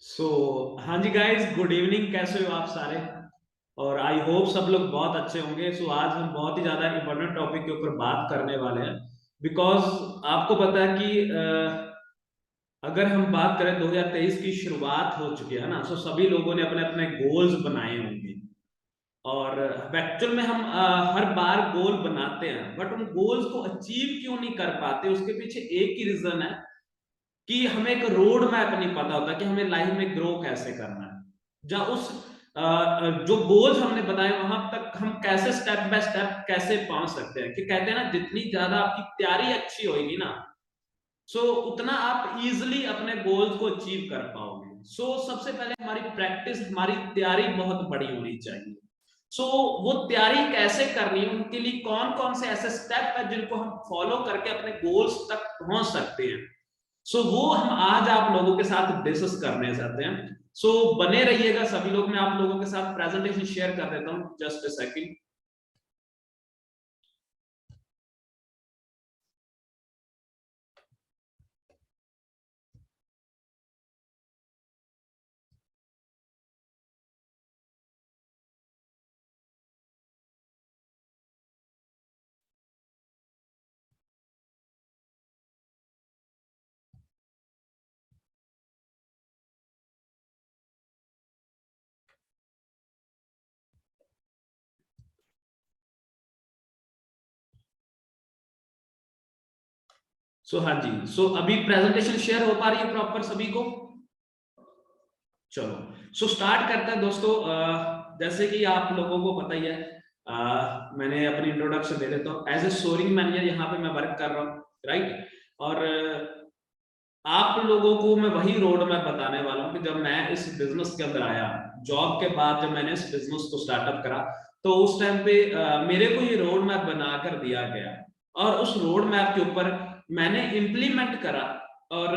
हाँ जी guys, good evening. कैसे हो आप सारे? और आई होप सब लोग बहुत अच्छे होंगे। आज हम बहुत ही ज्यादा इंपॉर्टेंट टॉपिक के ऊपर बात करने वाले हैं। बिकॉज आपको पता है कि अगर हम बात करें 2023 की शुरुआत हो चुकी है ना, सो सभी लोगों ने अपने अपने गोल्स बनाए होंगे। और एक्चुअल में हम हर बार गोल बनाते हैं, बट उन गोल्स को अचीव क्यों नहीं कर पाते, उसके पीछे एक ही रीजन है कि हमें एक रोड मैप नहीं पता होता कि हमें लाइफ में ग्रो कैसे करना है। या उस जो गोल्स हमने बताए वहां तक हम कैसे स्टेप बाय स्टेप कैसे पहुंच सकते हैं। कि कहते हैं ना, जितनी ज्यादा आपकी तैयारी अच्छी होगी ना, उतना आप इजिली अपने गोल्स को अचीव कर पाओगे। सबसे पहले हमारी प्रैक्टिस, हमारी तैयारी बहुत बड़ी होनी चाहिए। वो तैयारी कैसे करनी है, उनके लिए कौन कौन से ऐसे स्टेप है जिनको हम फॉलो करके अपने गोल्स तक पहुंच सकते हैं। वो हम आज आप लोगों के साथ डिस्कस करने चाहते हैं। बने रहिएगा सभी लोग। मैं आप लोगों के साथ प्रेजेंटेशन शेयर कर देता हूं, जस्ट अ सेकंड। हाँ जी, अभी प्रेजेंटेशन शेयर हो पा रही है प्रॉपर सभी को? चलो, स्टार्ट करते हैं दोस्तों। जैसे कि आप लोगों को पता ही है, मैंने अपनी इंट्रोडक्शन दे देता हूँ। एज ए सोरिंग मैनेजर यहाँ पे मैं वर्क कर रहा हूँ, राइट। और आप लोगों को मैं वही रोड मैप बताने वाला हूँ कि जब मैं इस बिजनेस के अंदर आया, जॉब के बाद जब मैंने इस बिजनेस को स्टार्टअप करा, तो उस टाइम पे मेरे को ये रोड मैप बनाकर दिया गया। और उस रोड मैप के ऊपर मैंने इम्प्लीमेंट करा। और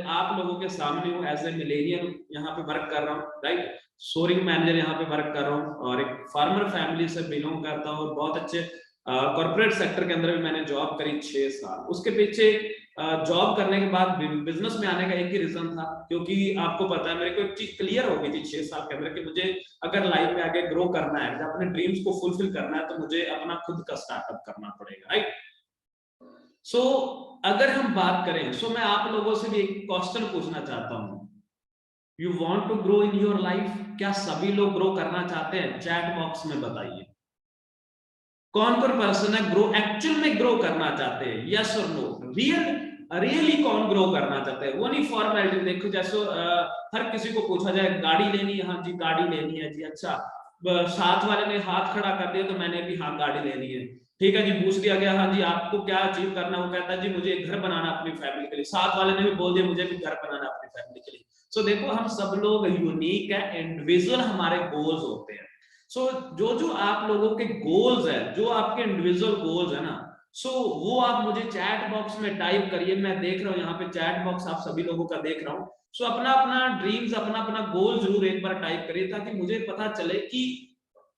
आप लोगों के सामने हूँ एज ए मिलेनियल यहाँ पे वर्क कर रहा हूँ, राइट। सोरिंग मैनेजर यहाँ पे वर्क कर रहा हूँ और एक फार्मर फैमिली से बिलोंग करता हूँ। और बहुत अच्छे कॉर्पोरेट सेक्टर के अंदर भी मैंने जॉब करी 6 साल। उसके पीछे जॉब करने के बाद बिजनेस में आने का एक ही रीजन था, क्योंकि आपको पता है मेरे को एक चीज क्लियर हो गई थी 6 साल के अंदर कि मुझे अगर लाइफ में आगे ग्रो करना है, अपने ड्रीम्स को फुलफिल करना है, तो मुझे अपना खुद का स्टार्टअप करना पड़ेगा, राइट। सो अगर हम बात करें, मैं आप लोगों से भी एक क्वेश्चन पूछना चाहता हूं। You want to grow in your life? क्या सभी लोग ग्रो करना चाहते हैं? चैट बॉक्स में बताइए कौन कौन पर्सन है ग्रो, एक्चुअल में ग्रो करना चाहते हैं। यस और नो, रियली कौन ग्रो करना चाहते हैं। वो नहीं फॉर्मेलिटी। देखो, जैसे हर किसी को पूछा जाए गाड़ी लेनी है, हाँ जी गाड़ी लेनी है जी। अच्छा, साथ वाले ने हाथ खड़ा कर दिया तो मैंने भी हाँ गाड़ी लेनी है। ठीक है जी, पूछ दिया गया हाँ जी आपको क्या अचीव करना है, वो कहता है जी मुझे घर बनाना अपनी फैमिली के लिए। साथ वाले ने भी बोल दिया मुझे भी घर बनाना अपनी फैमिली के लिए। देखो, हम सब लोग यूनिक है, इंडिविजुअल हमारे गोल्स होते हैं। जो जो आप लोगों के गोल्स है, जो आपके इंडिविजुअल गोल्स है ना, वो आप मुझे चैट बॉक्स में टाइप करिए। मैं देख रहा हूँ यहाँ पे चैट बॉक्स आप सभी लोगों का देख रहा हूँ। अपना अपना ड्रीम्स, अपना अपना गोल जरूर एक बार टाइप करिए, ताकि मुझे पता चले कि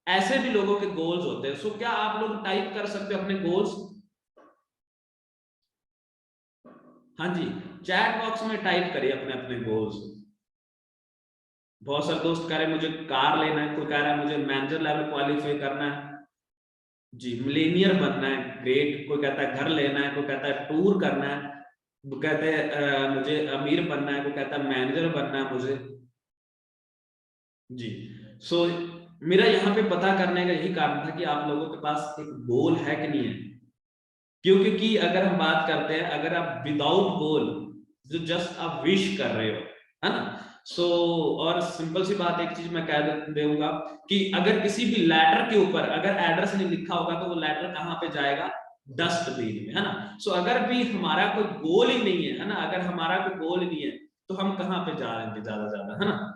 ऐसे भी लोगों के गोल्स होते हैं। क्या आप लोग टाइप कर सकते हो अपने गोल्स? हाँ जी, चैट बॉक्स में टाइप करिए अपने अपने गोल्स। बहुत सारे दोस्त कह रहे हैं मुझे कार लेना है, कोई कह रहा है मुझे मैनेजर लेवल क्वालिफाई करना है जी, मिलेनियर बनना है, ग्रेट। कोई कहता है घर लेना है, कोई कहता है टूर करना है, वो कहते हैं मुझे अमीर बनना है, कोई कहता है मैनेजर बनना है मुझे जी। सो मेरा यहाँ पे पता करने का यही कारण था कि आप लोगों के पास एक गोल है कि नहीं है। क्योंकि अगर हम बात करते हैं, अगर आप विदाउट गोल, जो जस्ट आप विश कर रहे हो, है ना। और सिंपल सी बात, एक चीज मैं कह दूंगा कि अगर किसी भी लेटर के ऊपर अगर एड्रेस नहीं लिखा होगा, तो वो लेटर कहाँ पे जाएगा? डस्टबिन में, है ना। अगर भी हमारा कोई गोल ही नहीं है ना, अगर हमारा कोई गोल ही नहीं है, तो हम कहाँ पे जा रहे हैं ज्यादा ज्यादा, है ना।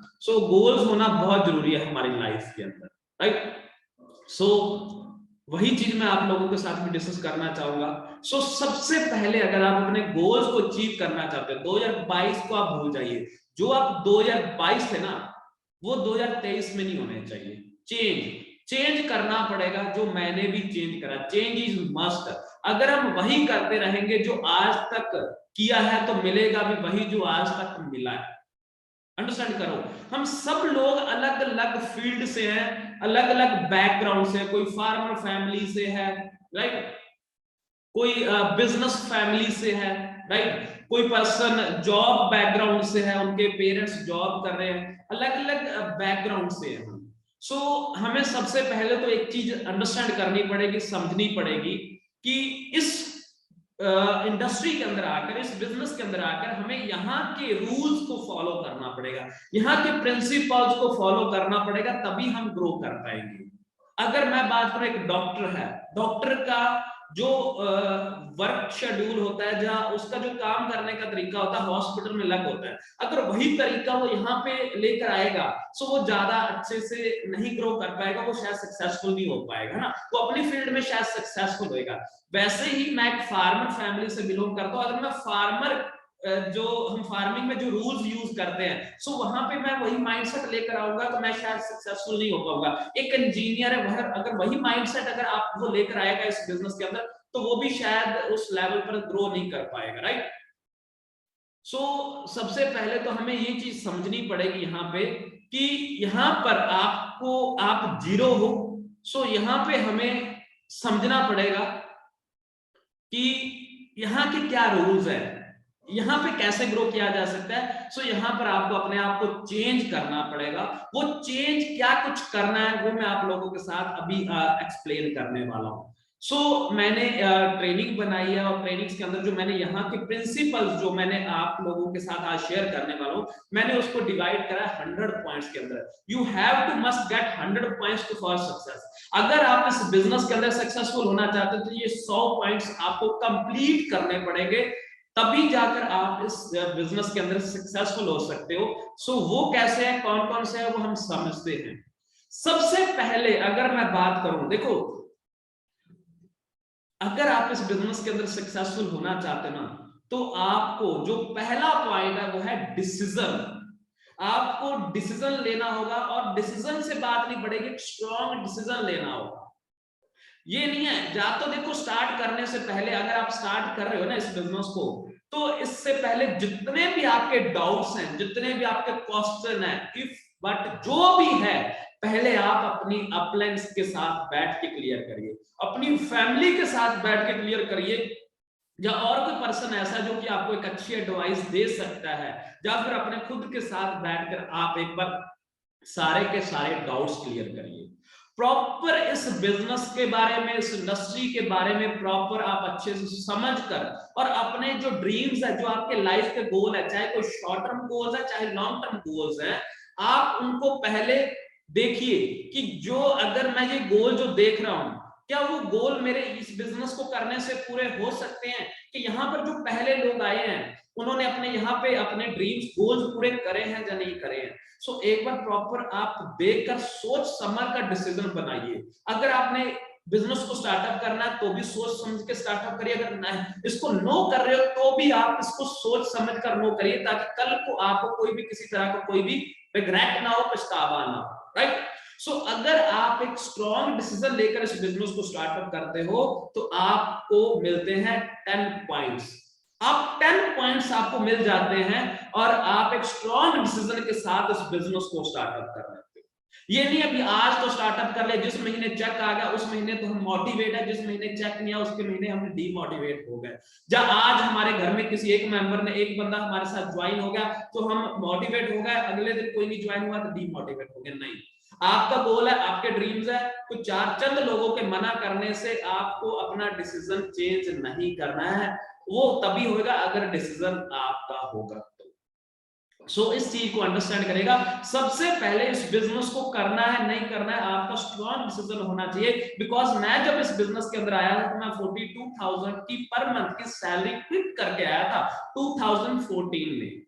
गोल्स होना बहुत जरूरी है हमारी लाइफ के अंदर, राइट। सो वही चीज मैं आप लोगों के साथ में डिस्कस करना चाहूंगा। सबसे पहले अगर आप अपने गोल्स को अचीव करना चाहते हैं, 2022 को आप भूल जाइए। जो आप 2022 थे ना, वो 2023 में नहीं होने चाहिए। चेंज करना पड़ेगा, जो मैंने भी चेंज करा। Change is must. अगर हम वही करते रहेंगे जो आज तक किया है, तो मिलेगा भी वही जो आज तक मिला है। अंडरस्टैंड करो, हम सब लोग अलग अलग फील्ड से हैं, अलग अलग बैकग्राउंड से, कोई फार्मर फैमिली से है, राइट, कोई बिजनेस फैमिली से है, राइट, कोई पर्सन जॉब बैकग्राउंड से है, उनके पेरेंट्स जॉब कर रहे हैं, अलग अलग बैकग्राउंड से हैं। सो हमें सबसे पहले तो एक चीज अंडरस्टैंड करनी पड़ेगी, समझनी पड़ेगी कि इस इंडस्ट्री के अंदर आकर, इस बिजनेस के अंदर आकर हमें यहाँ के रूल्स को फॉलो करना पड़ेगा, यहाँ के प्रिंसिपल्स को फॉलो करना पड़ेगा, तभी हम ग्रो कर पाएंगे। अगर मैं बात करूं, एक डॉक्टर है, डॉक्टर का जो वर्क शेड्यूल होता है, जहां उसका जो काम करने का तरीका होता है हॉस्पिटल में अलग होता है, अगर वही तरीका वो यहाँ पे लेकर आएगा तो वो ज्यादा अच्छे से नहीं ग्रो कर पाएगा, वो शायद सक्सेसफुल नहीं हो पाएगा ना, वो अपनी फील्ड में शायद सक्सेसफुल होएगा। वैसे ही मैं एक फार्मर फैमिली से बिलोंग करता हूँ, अगर मैं फार्मर जो हम फार्मिंग में जो रूल्स यूज करते हैं, सो वहां पे मैं वही माइंडसेट लेकर आऊंगा तो मैं शायद सक्सेसफुल नहीं हो पाऊंगा। एक इंजीनियर है, वह अगर वही माइंडसेट अगर आप वो लेकर आएगा इस बिजनेस के अंदर, तो वो भी शायद उस लेवल पर ग्रो नहीं कर पाएगा, राइट। सो सबसे पहले तो हमें ये चीज समझनी पड़ेगी यहाँ पे कि यहाँ पर आपको, आप जीरो हो, सो यहाँ पे हमें समझना पड़ेगा कि यहाँ के क्या रूल्स है, यहाँ पे कैसे ग्रो किया जा सकता है। सो यहाँ पर आपको अपने आप को चेंज करना पड़ेगा। वो चेंज क्या कुछ करना है वो मैं आप लोगों के साथ अभी एक्सप्लेन करने वाला हूँ। सो मैंने ट्रेनिंग बनाई है, और ट्रेनिंग्स के अंदर जो मैंने यहाँ के प्रिंसिपल्स जो मैंने आप लोगों के साथ आज शेयर करने वाला हूँ, मैंने उसको डिवाइड करा 100 पॉइंट्स के अंदर। You have to must get 100 points to for success. अगर आप इस बिजनेस के अंदर सक्सेसफुल होना चाहते हैं तो ये 100 पॉइंट्स आपको कंप्लीट करने पड़ेंगे, तभी जाकर आप इस बिजनेस के अंदर सक्सेसफुल हो सकते हो। सो वो कैसे है, कौन कौन से है, वो हम समझते हैं। सबसे पहले अगर मैं बात करूं, देखो अगर आप इस बिजनेस के अंदर सक्सेसफुल होना चाहते हैं ना, तो आपको जो पहला पॉइंट है वो है डिसीजन। आपको डिसीजन लेना होगा, और डिसीजन से बात नहीं पड़ेगी, स्ट्रॉन्ग डिसीजन लेना होगा। ये नहीं है, या तो देखो स्टार्ट करने से पहले, अगर आप स्टार्ट कर रहे हो ना इस बिजनेस को, तो इससे पहले जितने भी आपके डाउट्स हैं, जितने भी आपके क्वेश्चन हैं, इफ बट जो भी है, पहले आप अपनी अपलाइंस के साथ बैठ के क्लियर करिए, अपनी फैमिली के साथ बैठ के क्लियर करिए, या और कोई पर्सन ऐसा जो कि आपको एक अच्छी एडवाइस दे सकता है, या फिर अपने खुद के साथ बैठकर आप एक बार सारे के सारे डाउट्स क्लियर करिए। प्रॉपर इस बिजनेस के बारे में, इस इंडस्ट्री के बारे में प्रॉपर आप अच्छे से समझकर, और अपने जो ड्रीम्स है, जो आपके लाइफ के गोल है, चाहे कोई शॉर्ट टर्म गोल्स है चाहे लॉन्ग टर्म गोल्स है, आप उनको पहले देखिए कि जो अगर मैं ये गोल जो देख रहा हूं, क्या वो गोल मेरे इस बिजनेस को करने से पूरे हो सकते हैं, कि यहाँ पर जो पहले लोग आए हैं उन्होंने अपने यहाँ पे अपने ड्रीम्स गोल्स पूरे करे हैं या नहीं करे हैं। सो एक बार प्रॉपर आप देखकर सोच समझ कर डिसीजन बनाइए। अगर आपने बिजनेस को स्टार्टअप करना है तो भी सोच समझ के स्टार्टअप करिए, अगर नहीं इसको नो कर रहे हो तो भी आप इसको सोच समझ कर नो करिए, ताकि कल को आपको कोई भी किसी तरह का कोई भी रिग्रेट ना हो, पछतावा ना हो, राइट। सो अगर आप एक स्ट्रॉन्ग डिसीजन लेकर इस बिजनेस को स्टार्टअप करते हो तो आपको मिलते हैं 10 पॉइंट्स। आप 10 पॉइंट्स आपको मिल जाते हैं, और आप एक स्ट्रॉन्ग डिसीजन के साथ इस बिजनेस को स्टार्टअप कर लेते हो। ये नहीं अभी आज तो स्टार्टअप कर ले, जिस महीने चेक आ गया उस महीने तो हम मोटिवेट है, जिस महीने चेक नहीं आया उसके महीने हम डीमोटिवेट हो गए। जब आज हमारे घर में किसी एक मेंबर ने, एक बंदा हमारे साथ ज्वाइन हो गया तो हम मोटिवेट हो गए, अगले दिन कोई नहीं ज्वाइन हुआ तो डीमोटिवेट हो गए। नहीं, आपका गोल है, आपके ड्रीम्स है, तो चार चंद लोगों के मना करने से आपको अपना डिसीजन चेंज नहीं करना है। वो तभी होगा अगर डिसीजन आपका होगा तो। सो इस चीज को अंडरस्टैंड करेगा, सबसे पहले इस बिजनेस को करना है नहीं करना है, आपका स्ट्रॉन्ग डिसीजन होना चाहिए। बिकॉज मैं जब इस बिजनेस के अंदर आया था तो मैं 42,000 की पर मंथ की सैलरी क्विट करके आया था 2014 में।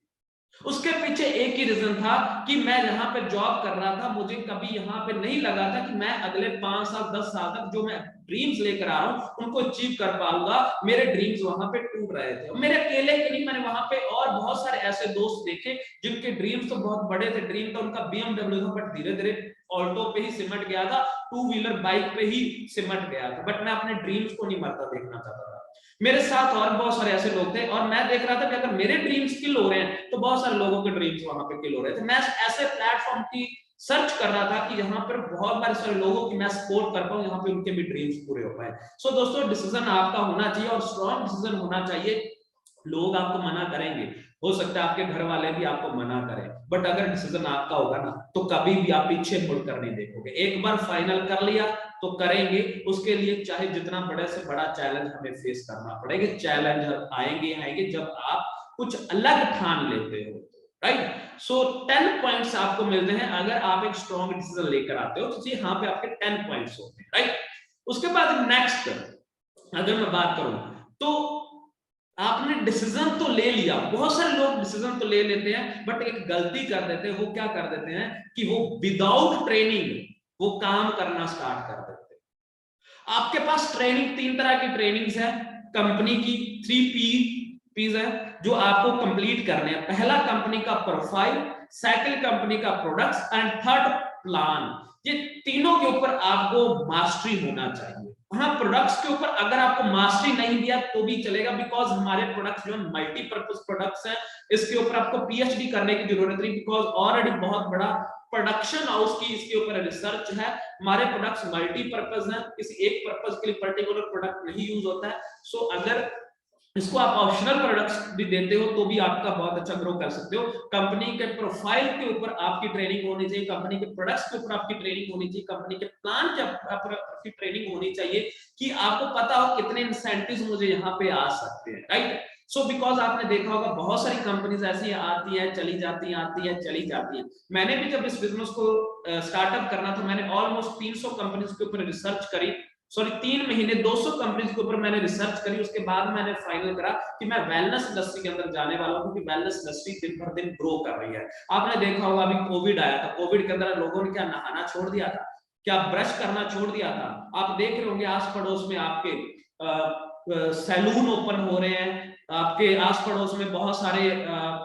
उसके पीछे एक ही रीजन था कि मैं यहाँ पे जॉब कर रहा था, मुझे कभी यहाँ पे नहीं लगा था कि मैं अगले 5 साल 10 साल तक जो मैं ड्रीम्स लेकर आ रहा हूँ उनको अचीव कर पाऊंगा। मेरे ड्रीम्स वहां पे टूट रहे थे, मेरे अकेले के नहीं, मैंने वहां पे और बहुत सारे ऐसे दोस्त देखे जिनके ड्रीम्स तो बहुत बड़े थे। ड्रीम तो उनका BMW था, बट धीरे धीरे ऑल्टो पे ही सिमट गया था, 2 व्हीलर बाइक पे ही सिमट गया था। बट मैं अपने ड्रीम्स को नहीं मरता देखना चाहता था। मेरे साथ और बहुत सारे ऐसे लोग थे और मैं देख रहा था कि अगर मेरे ड्रीम्स किल हो रहे हैं तो बहुत सारे लोगों के ड्रीम्स वहां पे किल हो रहे थे। मैं ऐसे प्लेटफॉर्म की सर्च कर रहा था कि यहाँ पर बहुत सारे लोगों की मैं सपोर्ट कर पाऊं, यहाँ पे उनके भी ड्रीम्स पूरे हो पाए। सो दोस्तों, डिसीजन आपका होना चाहिए और स्ट्रॉन्ग डिसीजन होना चाहिए। लोग आपको मना करेंगे, हो सकता है आपके घर वाले भी आपको मना करें, बट अगर डिसीजन आपका होगा ना तो कभी भी आप पीछे मुड़कर नहीं देखोगे। एक बार फाइनल कर लिया तो करेंगे, उसके लिए चाहे जितना बड़े से बड़ा चैलेंज हमें फेस करना पड़ेगा। चैलेंज आएंगे जब आप कुछ अलग ठान लेते हो, राइट। सो 10 पॉइंट्स आपको मिलते हैं अगर आप एक स्ट्रॉन्ग डिसीजन लेकर आते हो, तो यहाँ पे आपके 10 पॉइंट्स होते हैं, राइट। उसके बाद नेक्स्ट अगर मैं बात करूं तो आपने डिसीजन तो ले लिया, बहुत सारे लोग डिसीजन तो ले लेते हैं बट एक गलती कर देते हैं। वो क्या कर देते हैं कि वो विदाउट ट्रेनिंग वो काम करना स्टार्ट कर देते हैं। आपके पास ट्रेनिंग, 3 तरह की ट्रेनिंग्स है कंपनी की, 3 पीज है जो आपको कंप्लीट करने हैं। पहला कंपनी का प्रोफाइल, सेकंड कंपनी का प्रोडक्ट्स एंड थर्ड प्लान। ये तीनों के ऊपर आपको मास्टरी होना चाहिए। हाँ, प्रोडक्ट्स के ऊपर अगर आपको मास्टरी नहीं दिया तो भी चलेगा, बिकॉज हमारे प्रोडक्ट्स जो मल्टीपर्पज प्रोडक्ट्स हैं, इसके ऊपर आपको पीएचडी करने की जरूरत नहीं, बिकॉज ऑलरेडी बहुत बड़ा प्रोडक्शन हाउस की इसके ऊपर रिसर्च है। हमारे प्रोडक्ट्स मल्टीपर्पज हैं, किसी एक पर्पज के लिए पर्टिकुलर प्रोडक्ट नहीं यूज होता है। सो अगर इसको आप ऑप्शनल प्रोडक्ट्स भी देते हो तो भी आपका बहुत अच्छा ग्रो कर सकते हो। कंपनी के प्रोफाइल के ऊपर आपकी ट्रेनिंग होनी चाहिए, कंपनी के प्रोडक्ट्स के ऊपर आपकी ट्रेनिंग होनी चाहिए, कंपनी के प्लान के ऊपर आपकी ट्रेनिंग होनी चाहिए कि आपको पता हो कितने इंसेंटिव्स मुझे यहाँ पे आ सकते हैं, राइट। सो बिकॉज आपने देखा होगा बहुत सारी कंपनीज ऐसी आती है चली जाती हैं, आती है चली जाती हैं। मैंने भी जब इस बिजनेस को स्टार्टअप करना था, मैंने ऑलमोस्ट 300 कंपनीज के ऊपर रिसर्च करी, सॉरी 3 महीने 200 कंपनीज के ऊपर मैंने रिसर्च करी। उसके बाद मैंने फाइनल करा कि मैं वेलनेस इंडस्ट्री के अंदर जाने वाला हूं, क्योंकि वेलनेस इंडस्ट्री दिन भर दिन ग्रो कर रही है। आपने देखा होगा अभी कोविड आया था, कोविड के अंदर लोगों ने क्या नहाना छोड़ दिया था, क्या ब्रश करना छोड़ दिया था। आप देख रहे होंगे आस पड़ोस में आपके सैलून ओपन हो रहे हैं, आपके आस पड़ोस में बहुत सारे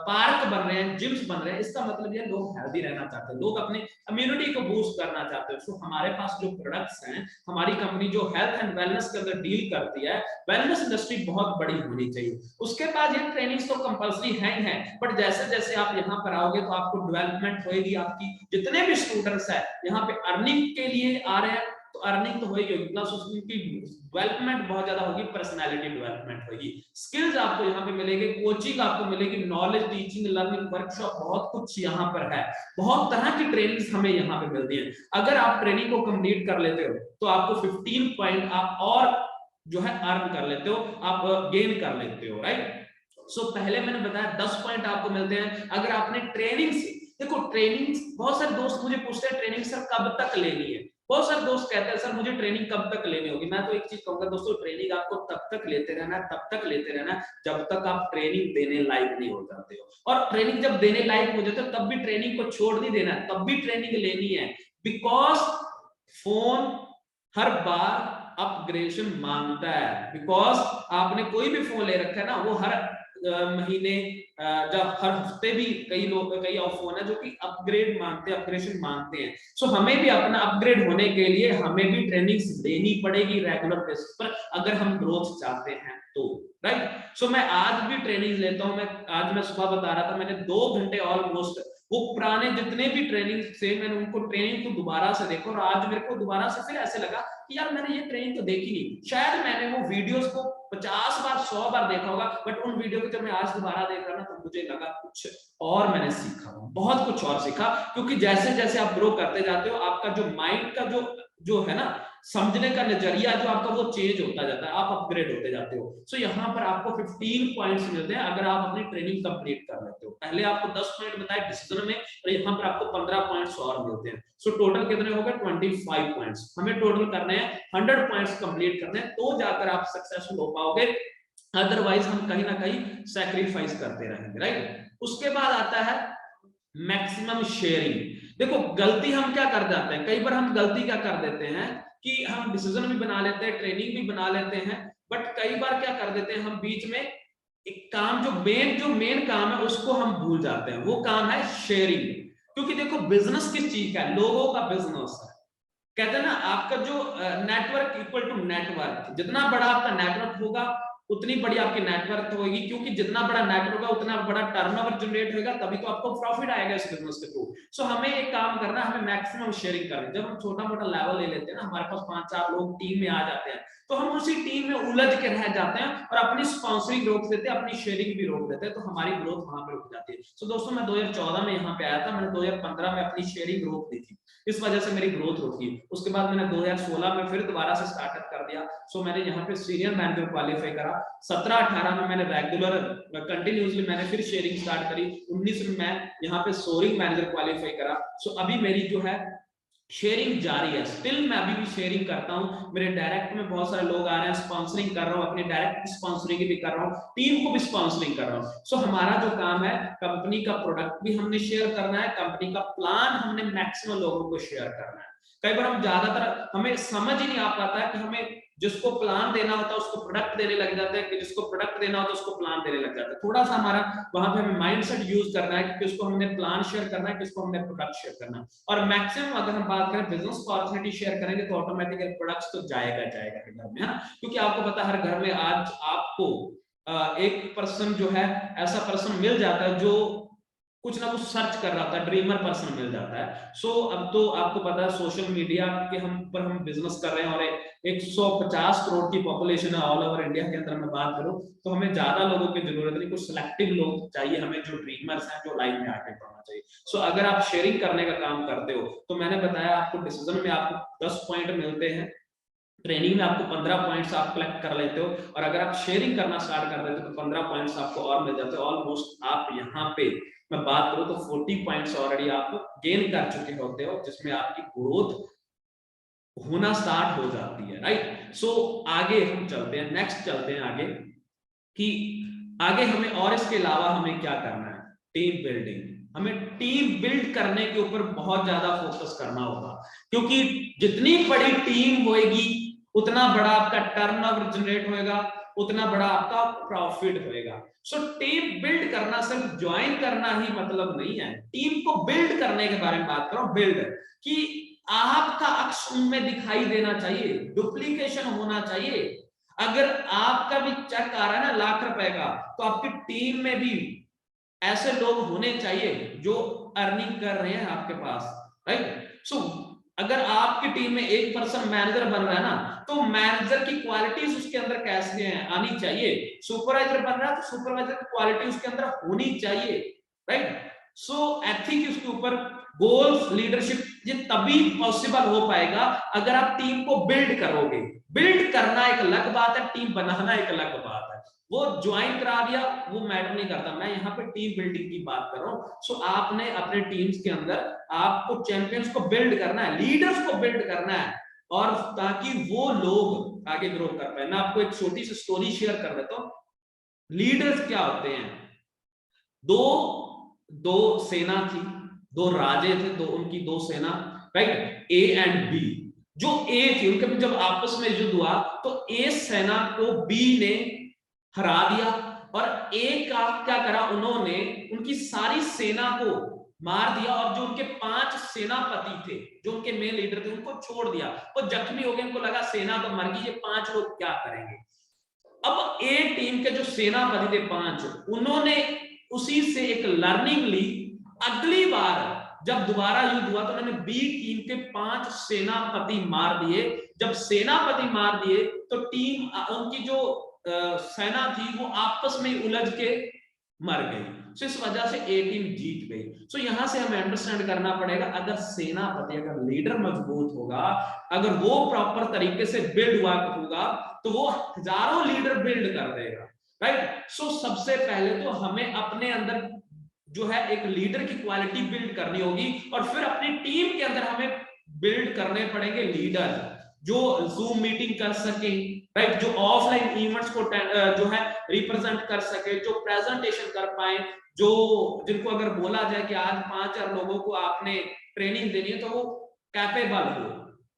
पार्क बन रहे हैं, जिम्स बन रहे हैं। इसका मतलब ये लोग हेल्दी रहना चाहते हैं, लोग अपने इम्यूनिटी को बूस्ट करना चाहते हैं। सो हमारे पास जो प्रोडक्ट्स हैं, हमारी कंपनी जो हेल्थ एंड वेलनेस के अंदर डील करती है, वेलनेस इंडस्ट्री बहुत बड़ी होनी चाहिए। उसके बाद ये ट्रेनिंग्स तो कंपलसरी है, बट जैसे जैसे आप यहाँ पर आओगे तो आपको डेवलपमेंट होगी। आपकी जितने भी स्टूडेंट्स है यहाँ पे अर्निंग के लिए आ रहे हैं तो अर्निंग तो होगी, प्लस उसकी डेवलपमेंट बहुत ज्यादा होगी, पर्सनालिटी डेवलपमेंट होगी, स्किल्स आपको यहाँ पे मिलेंगे, कोचिंग आपको मिलेगी, नॉलेज, टीचिंग, लर्निंग, वर्कशॉप, बहुत कुछ यहाँ पर है। बहुत तरह की ट्रेनिंग्स हमें यहाँ पे मिलती है। अगर आप ट्रेनिंग को कंप्लीट कर लेते हो तो आपको 15 पॉइंट आप और जो है अर्न कर लेते हो, आप गेन कर लेते हो, राइट। सो पहले मैंने बताया 10 पॉइंट आपको मिलते हैं अगर आपने ट्रेनिंग से। देखो ट्रेनिंग, बहुत सारे दोस्त मुझे पूछते हैं ट्रेनिंग सर कब तक लेनी है। बहुत सारे दोस्त कहते हैं सर मुझे ट्रेनिंग कब तक लेनी होगी। मैं तो एक चीज कहूंगा दोस्तों, ट्रेनिंग आपको तब तक लेते रहना, तब तक लेते रहना जब तक आप ट्रेनिंग देने लायक नहीं हो जाते हो। और ट्रेनिंग जब देने लायक हो जाते हो तब भी ट्रेनिंग को छोड़ नहीं देना, तब भी ट्रेनिंग लेनी है। Because phone her bar upgradation मांगता है, बिकॉज आपने कोई भी फोन ले रखा है ना, वो हर महीने जब हर हफ्ते भी कई फोन है जो कि अपग्रेड मांगते हैं, अपग्रेडेशन मांगते हैं। सो हमें भी अपना अपग्रेड होने के लिए हमें भी ट्रेनिंग लेनी पड़ेगी रेगुलर बेसिस पर, अगर हम ग्रोथ चाहते हैं तो, राइट। सो मैं आज भी ट्रेनिंग लेता हूं। आज मैं सुबह बता रहा था, मैंने 2 घंटे ऑलमोस्ट वो पुराने जितने भी ट्रेनिंग से मैंने उनको ट्रेनिंग को दोबारा से देखा, और आज मेरे को दोबारा से फिर ऐसे लगा कि यार मैंने ये ट्रेनिंग तो देखी नहीं। शायद मैंने वो वीडियोस को 50 बार 100 बार देखा होगा, बट उन वीडियो को जब मैं आज दोबारा देख रहा ना तो मुझे लगा कुछ और मैंने सीखा, बहुत कुछ और सीखा। क्योंकि जैसे जैसे आप ग्रो करते जाते हो आपका जो माइंड का जो है ना, समझने का नजरिया जो आपका वो चेंज होता जाता है, आप अपग्रेड होते जाते हो। सो यहाँ पर आपको 15 पॉइंट्स मिलते हैं अगर आप अपनी ट्रेनिंग कंप्लीट कर लेते हो। पहले आपको 10 पॉइंट बताए डिसीजन में, और यहाँ पर आपको 15 पॉइंट्स और मिलते हैं। सो टोटल कितने हो गए? 25 पॉइंट्स। हमें टोटल करने हैं 100 पॉइंट्स कंप्लीट करने हैं, तो जाकर आप सक्सेसफुल हो पाओगे, अदरवाइज हम कहीं ना कहीं सैक्रिफाइस करते रहेंगे, राइट। उसके बाद आता है मैक्सिमम शेयरिंग। देखो गलती हम क्या कर जाते हैं, कई बार हम गलती क्या कर देते हैं कि हम डिसीजन भी बना लेते हैं, ट्रेनिंग भी बना लेते हैं, बट कई बार क्या कर देते हैं हम बीच में एक काम जो मेन काम है उसको हम भूल जाते हैं। वो काम है शेयरिंग। क्योंकि देखो बिजनेस किस चीज का है? लोगों का बिजनेस है। कहते हैं ना, आपका जो नेटवर्क इक्वल टू नेटवर्क, जितना बड़ा आपका नेटवर्क होगा उतनी बड़ी आपकी नेटवर्क होगी, क्योंकि जितना बड़ा नेटवर्क होगा उतना बड़ा टर्नओवर जनरेट होगा, तभी तो आपको प्रॉफिट आएगा इस बिजनेस के थ्रू। सो हमें एक काम करना है, हमें मैक्सिमम शेयरिंग करनी। जब हम छोटा मोटा लेवल ले लेते हैं ना, हमारे पास 5-4 लोग टीम में आ जाते हैं, तो हम उसी टीम में उलझ के रह जाते हैं और अपनी स्पॉन्सरिंग रोक देते हैं, अपनी शेयरिंग भी रोक देते हैं, तो हमारी ग्रोथ वहां पे रुक जाती है। सो दोस्तों मैं 2014 में यहाँ पे आया था, मैंने 2015 में अपनी शेयरिंग रोक दी थी, इस वजह से मेरी ग्रोथ रुकी। उसके बाद मैंने 2016 में फिर दोबारा से स्टार्टअप कर दिया। सो मैंने यहाँ पे सीनियर मैनेजर क्वालिफाई करा। 17-18 में मैंने रेगुलर कंटिन्यूअसली मैंने फिर शेयरिंग स्टार्ट करी। 19 में मैं यहाँ पे सोरिंग मैनेजर क्वालिफाई करा। सो अभी मेरी जो है शेयरिंग जारी है, स्टिल मैं अभी भी शेयरिंग करता हूं। मेरे डायरेक्ट में बहुत सारे लोग आ रहे हैं, स्पॉन्सरिंग कर रहा हूं, अपने डायरेक्ट स्पॉन्सरिंग भी कर रहा हूं, टीम को भी स्पॉन्सरिंग कर रहा हूं। सो हमारा जो काम है, कंपनी का प्रोडक्ट भी हमने शेयर करना है, कंपनी का प्लान हमने मैक्सिमम लोगों को शेयर करना है। कई बार हम ज्यादातर हमें समझ ही नहीं आ पाता है कि हमें जिसको प्लान देना होता है उसको प्रोडक्ट देने लग जाते हैं, कि जिसको प्रोडक्ट देना होता है उसको प्लान देने लग जाते हैं। थोड़ा सा हमारा वहां पे हमें माइंडसेट यूज करना है कि किसको हमने प्लान शेयर करना है, किसको हमने प्रोडक्ट शेयर करना है। और मैक्सिमम अगर हम बात करें बिजनेस अपॉर्चुनिटी शेयर करेंगे तो ऑटोमेटिकली प्रोडक्ट्स तो जाएगा घर में, है ना, क्योंकि आपको पता है हर घर में आज आपको एक पर्सन जो है, ऐसा पर्सन मिल जाता है जो कुछ ना कुछ सर्च कर रहा था, ड्रीमर पर्सन मिल जाता है। सो अब तो आपको पता है सोशल मीडिया के हम बिजनेस कर रहे हैं, और 150 करोड़ की पॉपुलेशन है ऑल ओवर इंडिया के अंदर मैं बात करूं, तो हमें ज्यादा लोगों की जरूरत नहीं, कुछ सिलेक्टिव लोग चाहिए हमें जो ड्रीमर्स हैं, जो लाइन में आके पढ़ना चाहिए। सो अगर आप शेयरिंग करने का काम करते हो, तो मैंने बताया आपको डिसीजन में आपको 10 पॉइंट मिलते हैं, ट्रेनिंग में आपको 15 पॉइंट्स आप कलेक्ट कर लेते हो, और अगर आप शेयरिंग करना स्टार्ट कर देते हो तो 15 पॉइंट्स आपको और मिल जाते हैं। ऑलमोस्ट आप यहाँ पे मैं बात करूं तो 40 पॉइंट्स ऑलरेडी आप गेन कर चुके होते हो, जिसमें आपकी ग्रोथ होना स्टार्ट हो जाती है, राइट। सो आगे हम चलते हैं, नेक्स्ट चलते हैं आगे, कि आगे हमें और इसके अलावा हमें क्या करना है। टीम बिल्डिंग, हमें टीम बिल्ड करने के ऊपर बहुत ज्यादा फोकस करना होगा, क्योंकि जितनी बड़ी टीम होएगी उतना बड़ा आपका टर्नओवर जनरेट होएगा, उतना बड़ा आपका प्रॉफिट होएगा। सो टीम बिल्ड करना सिर्फ ज्वाइन करना ही मतलब नहीं है, टीम को बिल्ड करने के बारे में बात करो। बिल्ड कि आपका अक्स उनमें दिखाई देना चाहिए, डुप्लीकेशन होना चाहिए। अगर आपका भी चेक आ रहा है ना लाख रुपए का, तो आपकी टीम में भी ऐसे लोग होने चाहिए जो अर्निंग कर रहे हैं आपके पास, राइट। सो अगर आपकी टीम में एक पर्सन मैनेजर बन रहा है ना, तो मैनेजर की क्वालिटीज उसके अंदर कैसे हैं आनी चाहिए। सुपरवाइजर बन रहा है तो सुपरवाइजर की क्वालिटी उसके अंदर होनी चाहिए, राइट। सो एथिक उसके ऊपर, गोल्स, लीडरशिप, ये तभी पॉसिबल हो पाएगा अगर आप टीम को बिल्ड करोगे। बिल्ड करना एक अलग बात है, टीम बनाना एक अलग बात है। वो ज्वाइन करा दिया वो मैटर नहीं करता, मैं यहाँ पे टीम बिल्डिंग की बात कर रहा हूँ। सो आपने अपने टीम्स के अंदर आपको चैंपियंस को बिल्ड करना है, लीडर्स को बिल्ड करना है, और ताकि वो लोग आगे ग्रो कर पाए। मैं आपको एक छोटी सी स्टोरी शेयर कर देता हूँ। लीडर्स क्या होते हैं, दो सेना थी, दो राजे थे, उनकी दो सेना, राइट, ए एंड बी। जो ए थी उनके जब आपस में युद्ध हुआ तो ए सेना को बी ने हरा दिया, और ए का क्या करा, उन्होंने उनकी सारी सेना को मार दिया, और जो उनके 5 सेनापति थे, जो उनके मेन लीडर थे, उनको छोड़ दिया। वो जख्मी हो गए, उनको लगा सेना तो मर गई, ये 5 लोग क्या करेंगे। अब ए टीम के जो सेनापति थे 5, उन्होंने उसी से एक लर्निंग ली। अगली बार जब दोबारा युद्ध हुआ तो उन्होंने बी टीम के 5 सेनापति मार दिए। जब सेनापति मार दिए तो टीम उनकी जो सेना थी वो आपस में उलझ के मर गई। सो इस वजह से ए टीम जीत गई। सो यहां से हमें अंडरस्टैंड करना पड़ेगा, अगर सेनापति, अगर लीडर मजबूत होगा, अगर वो प्रॉपर तरीके से बिल्ड हुआ होगा, तो वो हजारों लीडर बिल्ड कर देगा, राइट। सो सबसे पहले तो हमें अपने अंदर जो है एक लीडर की क्वालिटी बिल्ड करनी होगी, और फिर अपनी टीम के अंदर हमें बिल्ड करने पड़ेंगे लीडर जो जूम मीटिंग कर सके, राइट, जो ऑफलाइन इवेंट्स को जो है रिप्रेजेंट कर सके, जो प्रेजेंटेशन कर पाए, जो जिनको अगर बोला जाए कि आज 5000 लोगों को आपने ट्रेनिंग देनी है तो वो कैपेबल हो,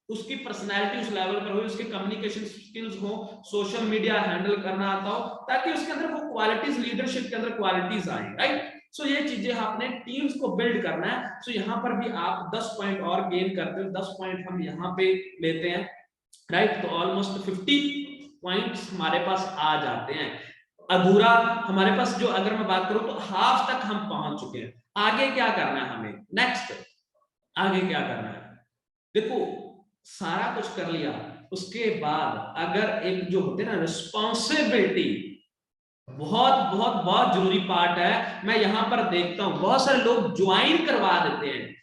उसकी पर्सनैलिटी उस लेवल पर हो, उसके कम्युनिकेशन स्किल्स हो, सोशल मीडिया हैंडल करना आता हो, ताकि उसके अंदर वो क्वालिटीज, लीडरशिप के अंदर क्वालिटीज आए, राइट। सो ये चीजें आपने टीम्स को बिल्ड करना है। सो यहाँ पर भी आप 10 पॉइंट और गेन करते हो, 10 पॉइंट हम यहाँ पे लेते हैं, राइट। तो ऑलमोस्ट 50 पॉइंट्स हमारे पास आ जाते हैं। अधूरा हमारे पास जो, अगर मैं बात करूं तो हाफ तक हम पहुंच चुके हैं। आगे क्या करना है हमें, नेक्स्ट आगे क्या करना है, देखो सारा कुछ कर लिया, उसके बाद अगर एक जो होते हैं ना रिस्पॉन्सिबिलिटी, बहुत बहुत बहुत जरूरी पार्ट है। मैं यहां पर देखता हूं बहुत सारे लोग ज्वाइन करवा देते हैं,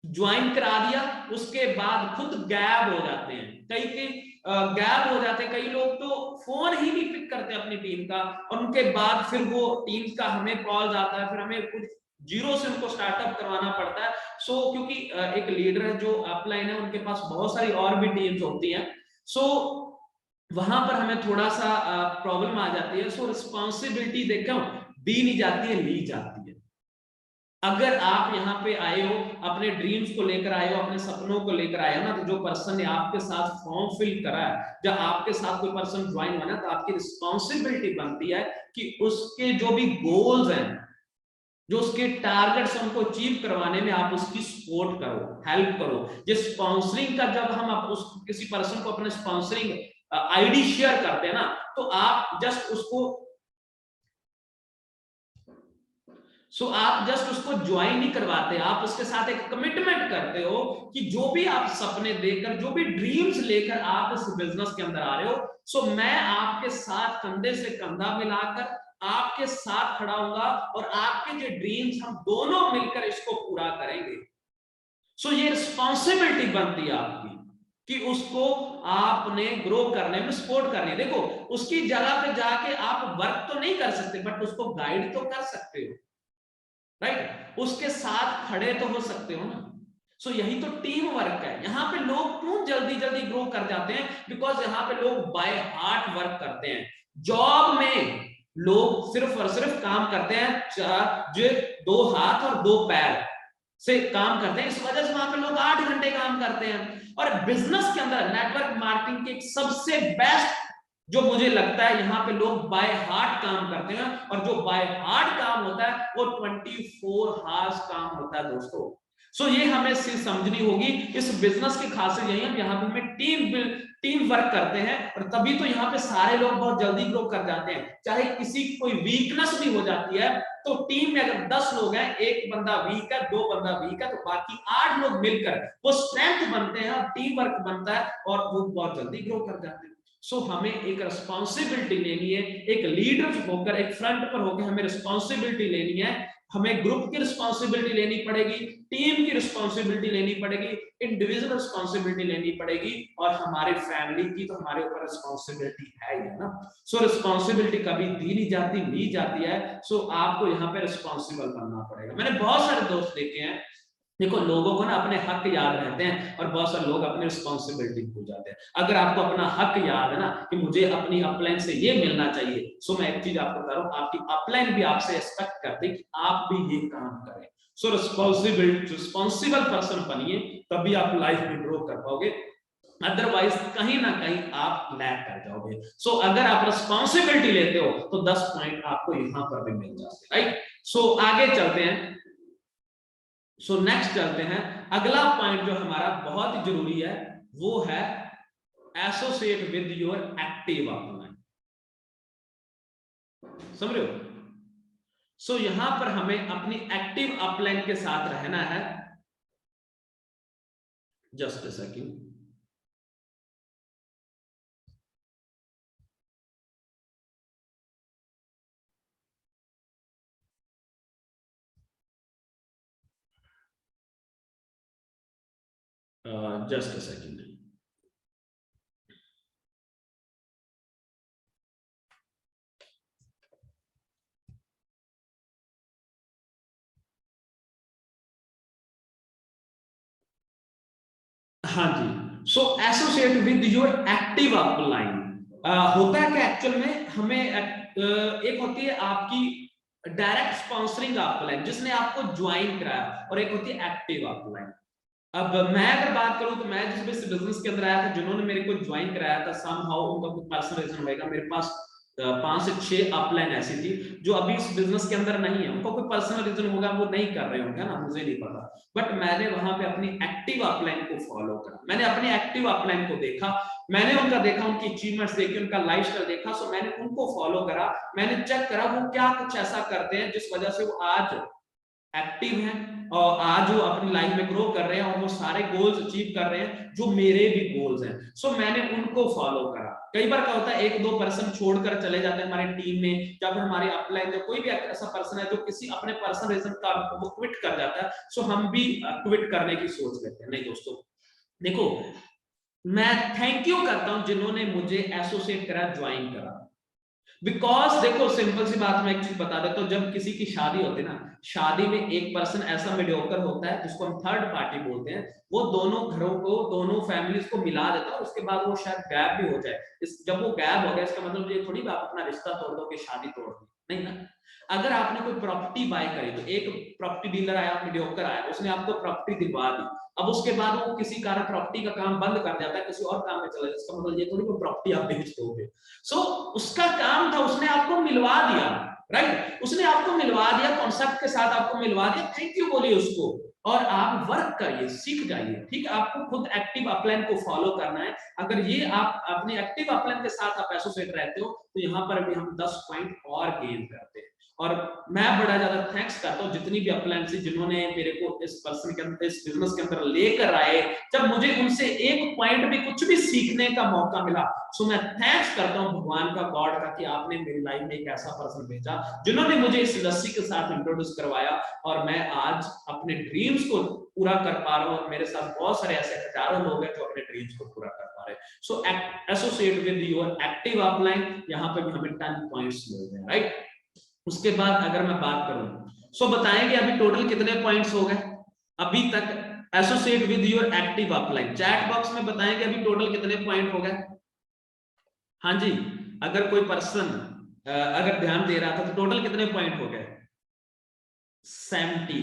ज्वाइन करा दिया उसके बाद खुद गायब हो जाते हैं, कई गायब हो जाते हैं। कई लोग तो फोन ही नहीं पिक करते अपनी टीम का, और उनके बाद फिर वो टीम का हमें कॉल आता है, फिर हमें कुछ जीरो से उनको स्टार्टअप करवाना पड़ता है। सो क्योंकि एक लीडर है जो अपलाइन है, उनके पास बहुत सारी और भी टीम्स होती हैं, सो वहां पर हमें थोड़ा सा प्रॉब्लम आ जाती है। सो रिस्पॉन्सिबिलिटी देखो दी नहीं जाती है, ली जाती है। अगर आप यहाँ पे आए हो, अपने ड्रीम्स को लेकर आए हो, अपने सपनों को लेकर आए हो ना, तो जो पर्सन ने आपके साथ फॉर्म फिल करा है, जब आपके साथ कोई पर्सन ज्वाइन हुआ ना, तो आपकी रिस्पॉन्सिबिलिटी बनती है कि उसके जो भी गोल्स हैं, जो उसके टारगेट्स उनको अचीव करवाने में आप उसकी सपोर्ट करो, हेल्प करो। ये स्पॉन्सरिंग का जब हम उस किसी पर्सन को अपने स्पॉन्सरिंग आईडी शेयर करते हैं ना, तो आप जस्ट उसको आप जस्ट उसको ज्वाइन नहीं करवाते, आप उसके साथ एक कमिटमेंट करते हो कि जो भी आप सपने देकर, जो भी ड्रीम्स लेकर आप इस बिजनेस के अंदर आ रहे हो, मैं आपके साथ कंधे से कंधा मिलाकर आपके साथ खड़ा होऊंगा, और आपके जो ड्रीम्स हम दोनों मिलकर इसको पूरा करेंगे। ये रिस्पॉन्सिबिलिटी बनती है आपकी कि उसको आपने ग्रो करने में सपोर्ट करनी है। देखो उसकी जगह पे जाके आप वर्क तो नहीं कर सकते, बट उसको गाइड तो कर सकते हो, राइट? उसके साथ खड़े तो हो सकते हो ना। यही तो टीम वर्क है। यहाँ पे लोग क्यों जल्दी जल्दी ग्रो कर जाते हैं, बिकॉज यहाँ पे लोग बाय हार्ट वर्क करते हैं। जॉब में लोग सिर्फ और सिर्फ काम करते हैं, जो 2 हाथ और 2 पैर से काम करते हैं, इस वजह से वहां पे लोग 8 घंटे काम करते हैं। और बिजनेस के अंदर नेटवर्क मार्केटिंग की सबसे बेस्ट जो मुझे लगता है, यहाँ पे लोग बाय हार्ट काम करते हैं, और जो बाय हार्ट काम होता है वो 24 आवर्स काम होता है दोस्तों। ये हमें समझनी होगी। इस बिजनेस की खासियत यही है, यहाँ पे हमें टीम वर्क करते हैं, और तभी तो यहाँ पे सारे लोग बहुत जल्दी ग्रो कर जाते हैं। चाहे किसी कोई वीकनेस भी हो जाती है, तो टीम में अगर 10 लोग हैं, एक बंदा वीक है, 2 बंदा वीक है, तो बाकी 8 लोग मिलकर वो स्ट्रेंथ बनते हैं, और टीम वर्क बनता है, और वो बहुत जल्दी ग्रो कर जाते हैं। हमें एक रिस्पॉन्सिबिलिटी लेनी है, एक लीडर होकर, एक फ्रंट पर होकर हमें रिस्पॉन्सिबिलिटी लेनी है। हमें ग्रुप की रिस्पॉन्सिबिलिटी लेनी पड़ेगी, टीम की रिस्पॉन्सिबिलिटी लेनी पड़ेगी, इंडिविजुअल रिस्पॉन्सिबिलिटी लेनी पड़ेगी, और हमारे फैमिली की तो हमारे ऊपर रिस्पॉन्सिबिलिटी है ही ना। रिस्पॉन्सिबिलिटी कभी दी नहीं जाती, ली जाती है। आपको यहाँ पे रिस्पॉन्सिबल बनना पड़ेगा। मैंने बहुत सारे दोस्त देखे हैं, देखो लोगों को ना अपने हक याद रहते हैं, और बहुत सारे लोग अपनी रिस्पॉन्सिबिलिटी भूल जाते हैं। अगर आपको अपना हक याद है ना, कि मुझे अपनी अपलाइन से ये मिलना चाहिए, मैं एक चीज आपको बता रहा हूं, आपकी अपलाइन भी आपसे एक्सपेक्ट करती है कि आप भी ये काम करें। रिस्पॉन्सिबल पर्सन बनिए, तभी आप लाइफ में ग्रो कर पाओगे, अदरवाइज कहीं ना कहीं आप लैग कर जाओगे। अगर आप रिस्पॉन्सिबिलिटी लेते हो तो 10 पॉइंट आपको यहां पर भी मिल जाते हैं, राइट? आगे चलते हैं। नेक्स्ट चलते हैं। अगला पॉइंट जो हमारा बहुत ही जरूरी है, वो है associate with your active upline. समझ रहे हो? यहां पर हमें अपनी एक्टिव अपलाइन के साथ रहना है। Just a second. Just a second. हाँ जी। Associate with your active upline होता है क्या एक्चुअल में, हमें एक होती है आपकी डायरेक्ट स्पॉन्सरिंग अपलाइन जिसने आपको ज्वाइन कराया, और एक होती है एक्टिव अपलाइन। अब मैं अगर बात करूं तो मैं जिस बिजनेस के अंदर आया था, जिन्होंने मेरे को ज्वाइन कराया था, समहाउ उनका कुछ पर्सनल रीजन होगा, मेरे पास 5 से 6 अपलाइन ऐसी थी जो अभी इस बिजनेस के अंदर नहीं है, उनको कोई पर्सनल रीजन होगा, वो नहीं कर रहे होंगे ना, मुझे नहीं पता, बट मैंने वहां पे अपनी एक्टिव अपलाइन को फॉलो करा, मैंने अपनी एक्टिव अपलाइन को देखा, मैंने उनका देखा, उनकी अचीवमेंट्स देखी, उनका लाइफस्टाइल देखा, सो मैंने उनको फॉलो करा, मैंने चेक करा वो क्या कुछ ऐसा करते हैं जिस वजह से वो आज एक्टिव हैं और आज वो अपनी लाइफ में ग्रो कर रहे हैं और वो सारे गोल्स अचीव कर रहे हैं जो मेरे भी गोल्स हैं। सो मैंने उनको फॉलो करा। कई बार क्या होता है, एक दो पर्सन छोड़कर चले जाते हैं हमारी टीम में, या फिर हमारे अपलाइन जो कोई भी ऐसा पर्सन है जो किसी अपने पर्सनल रीजन का वो क्विट कर जाता है, सो हम भी क्विट करने की सोच लेते हैं। नहीं दोस्तों, देखो मैं थैंक यू करता हूं जिन्होंने मुझे एसोसिएट करा, ज्वाइन करा, बिकॉज देखो सिंपल सी बात मैं एक चीज बता देता हूं, जब किसी की शादी होती है ना, शादी में एक पर्सन ऐसा मीडियोकर होता है जिसको हम थर्ड पार्टी बोलते हैं, वो दोनों घरों को, दोनों फैमिलीज को मिला देता है, उसके बाद वो शायद गैप भी हो जाए। जब वो गैप हो गया इसका मतलब ये थोड़ी आप अपना रिश्ता तोड़ दो कि शादी तोड़ दो, नहीं ना। अगर आपने कोई प्रॉपर्टी बाय करी, तो एक प्रॉपर्टी डीलर आया, मीडियोकर आया, उसने आपको प्रॉपर्टी दिलवा दी, अब उसके बाद वो किसी कारण प्रॉपर्टी का काम बंद कर जाता है, किसी और काम में चला जाता है, इसका मतलब ये थोड़ी कोई प्रॉपर्टी आप बेच दोगे। सो उसका काम था, उसने आपको मिलवा दिया, राइट, उसने आपको मिलवा दिया, कॉन्सेप्ट के साथ आपको मिलवा दिया, थैंक यू बोलिए उसको, और आप वर्क करिए, सीख जाइए, ठीक है। आपको खुद एक्टिव अपलाइन को फॉलो करना है। अगर ये आप अपने एक्टिव अपलाइन के साथ आप एसोसिएट रहते हो, तो यहाँ पर भी हम 10 पॉइंट और गेन करते हैं। और मैं बड़ा ज्यादा थैंक्स करता हूँ जितनी भी अपलाइन से जिन्होंने मेरे को इस पर्सन के अंदर, इस बिजनेस के अंदर लेकर आए, जब मुझे उनसे एक पॉइंट भी कुछ भी सीखने का मौका मिला, सो मैं थैंक्स करता हूँ भगवान का, गॉड का, कि आपने मेरी लाइफ में एक ऐसा पर्सन भेजा जिन्होंने मुझे इस इंडस्ट्री के साथ इंट्रोड्यूस करवाया, और मैं आज अपने ड्रीम्स को पूरा कर पा रहा हूँ, और मेरे साथ बहुत सारे ऐसे हजारों लोग हैं जो अपने ड्रीम्स को पूरा कर पा रहे हैं। So associate with your active upline, यहाँ पे भी हमें 10 पॉइंट्स मिल गए, राइट। उसके बाद अगर मैं बात करूं, सो बताएंगे अभी टोटल कितने पॉइंट्स हो गए अभी तक, associate with your active upline, chat box में बताएंगे अभी टोटल कितने पॉइंट हो गए। हाँ जी, अगर कोई पर्सन अगर ध्यान दे रहा था तो टोटल कितने पॉइंट हो गए, 70,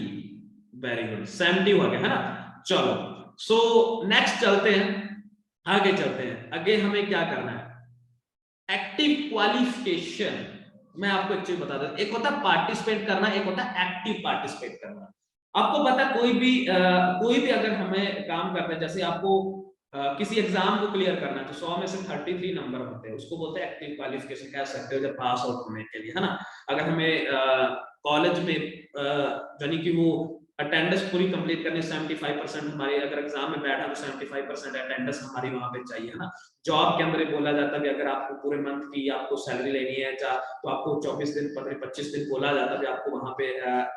वेरी गुड, 70 हो गए, है ना। चलो, सो नेक्स्ट चलते हैं, आगे चलते हैं। आगे हमें क्या करना है, एक्टिव क्वालिफिकेशन। मैं आपको एक चीज बता दूं, एक होता है पार्टिसिपेट करना, एक होता है एक्टिव पार्टिसिपेट करना। आपको पता है कोई भी अगर हमें काम करना है, जैसे आपको किसी एग्जाम को क्लियर करना है, तो 100 में से 33 नंबर होते हैं, उसको बोलते हैं एक्टिव क्वालिफिकेशन, कह सकते हो जब पास आउट होने के लिए, है ना। अगर हमें कॉलेज में यानी कि वो अटेंडेंस पूरी कंप्लीट करनी, 75% हमारी, अगर एग्जाम में बैठा तो 75% अटेंडेंस हमारी वहां पे चाहिए, है ना। जॉब के अंदर बोला जाता है अगर आपको पूरे मंथ की आपको सैलरी लेनी है, तो आपको 24 दिन 25 दिन बोला जाता है आपको वहां पे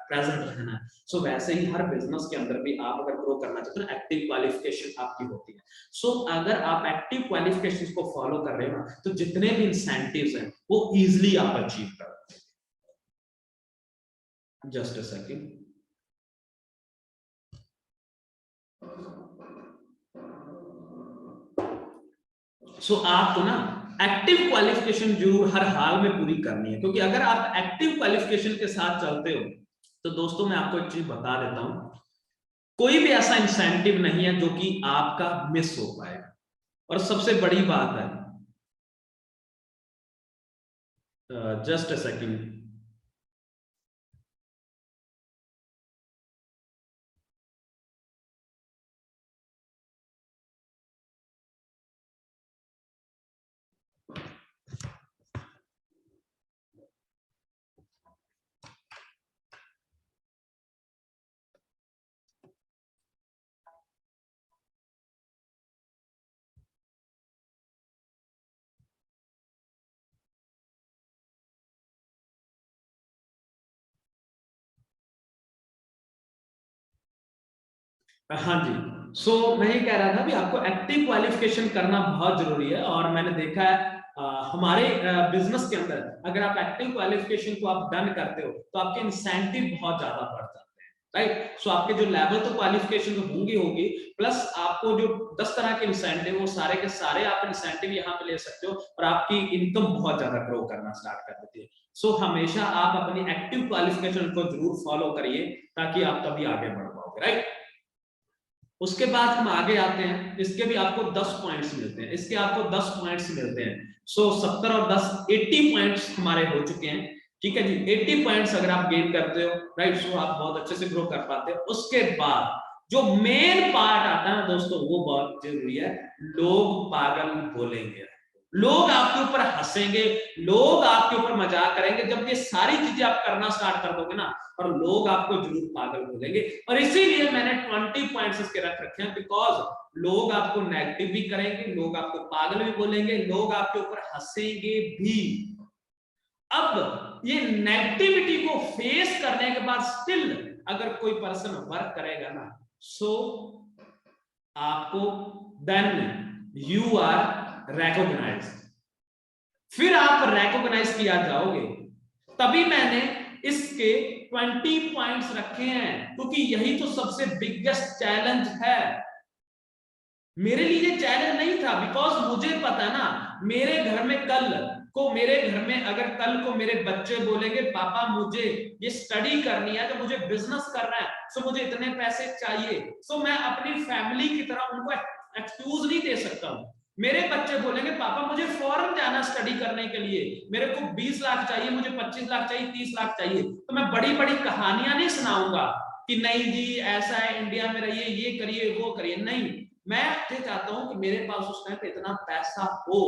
प्रेजेंट रहना है। सो वैसे ही हर बिजनेस के अंदर भी आप अगर ग्रो करना चाहते हो, एक्टिव क्वालिफिकेशन आपकी होती है। सो अगर आप एक्टिव क्वालिफिकेशन को फॉलो कर रहे हो ना, तो जितने भी इंसेंटिव्स हैं वो इजिली आप अचीव कर सकते हैं। Just a second. सो आपको ना एक्टिव क्वालिफिकेशन जरूर हर हाल में पूरी करनी है, क्योंकि अगर आप एक्टिव क्वालिफिकेशन के साथ चलते हो, तो दोस्तों मैं आपको एक चीज बता देता हूं, कोई भी ऐसा इंसेंटिव नहीं है जो कि आपका मिस हो पाएगा। और सबसे बड़ी बात है, जस्ट अ सेकंड। हाँ जी, सो मैं ये कह रहा था भी आपको एक्टिव क्वालिफिकेशन करना बहुत जरूरी है। और मैंने देखा है हमारे बिजनेस के अंदर अगर आप एक्टिव क्वालिफिकेशन को आप डन करते हो, तो आपके इंसेंटिव बहुत ज्यादा बढ़ जाते हैं, राइट। सो आपके जो लेवल तो क्वालिफिकेशन होगी, प्लस आपको जो 10 तरह के इंसेंटिव, वो सारे के सारे आप इंसेंटिव यहाँ पे ले सकते हो, और आपकी इनकम बहुत ज्यादा ग्रो करना स्टार्ट कर देती है। सो हमेशा आप अपनी एक्टिव क्वालिफिकेशन को जरूर फॉलो करिए, ताकि आप कभी आगे बढ़ पाओगे, राइट। उसके बाद हम आगे आते हैं, इसके भी आपको 10 पॉइंट्स मिलते हैं, इसके आपको 10 पॉइंट्स मिलते हैं। सो 70 और 10 80 पॉइंट्स हमारे हो चुके हैं। ठीक है जी, 80 पॉइंट्स अगर आप गेन करते हो, राइट, सो आप बहुत अच्छे से ग्रो कर पाते हो। उसके बाद जो मेन पार्ट आता है ना दोस्तों, वो बहुत जरूरी है। लोग पागल बोलेंगे, लोग आपके ऊपर हंसेंगे, लोग आपके ऊपर मजाक करेंगे। जब ये सारी चीजें आप करना स्टार्ट कर दोगे ना, और लोग आपको जरूर पागल बोलेंगे। और इसीलिए मैंने 20 पॉइंट्स इसके रख रखे हैं, बिकॉज लोग आपको नेगेटिव भी करेंगे, लोग आपको पागल भी बोलेंगे, लोग आपके ऊपर हंसेंगे भी। अब ये नेगेटिविटी को फेस करने के बाद स्टिल अगर कोई पर्सन वर्क करेगा ना, सो आपको देन यू आर रिकॉग्नाइज्ड, फिर आप रिकॉग्नाइज किया जाओगे। तभी मैंने इसके 20 पॉइंट्स रखे हैं, क्योंकि यही तो सबसे बिगेस्ट चैलेंज है। मेरे लिए चैलेंज नहीं था, बिकॉज मुझे पता ना, मेरे घर में कल को, मेरे घर में अगर कल को मेरे बच्चे बोलेंगे पापा मुझे ये स्टडी करनी है, तो मुझे बिजनेस करना है, सो मुझे इतने पैसे चाहिए, सो मैं अपनी फैमिली की तरह उनको एक्सक्यूज नहीं दे सकता हूं। मेरे बच्चे बोलेंगे पापा मुझे फॉरेन जाना स्टडी करने के लिए, मेरे को 20 लाख चाहिए, मुझे 25 लाख चाहिए, 30 लाख चाहिए, तो मैं बड़ी बड़ी कहानियां नहीं सुनाऊंगा कि नहीं जी ऐसा है, इंडिया में रहिए, ये करिए वो करिए। नहीं, मैं ये चाहता हूं कि मेरे पास उस टाइम पे इतना पैसा हो।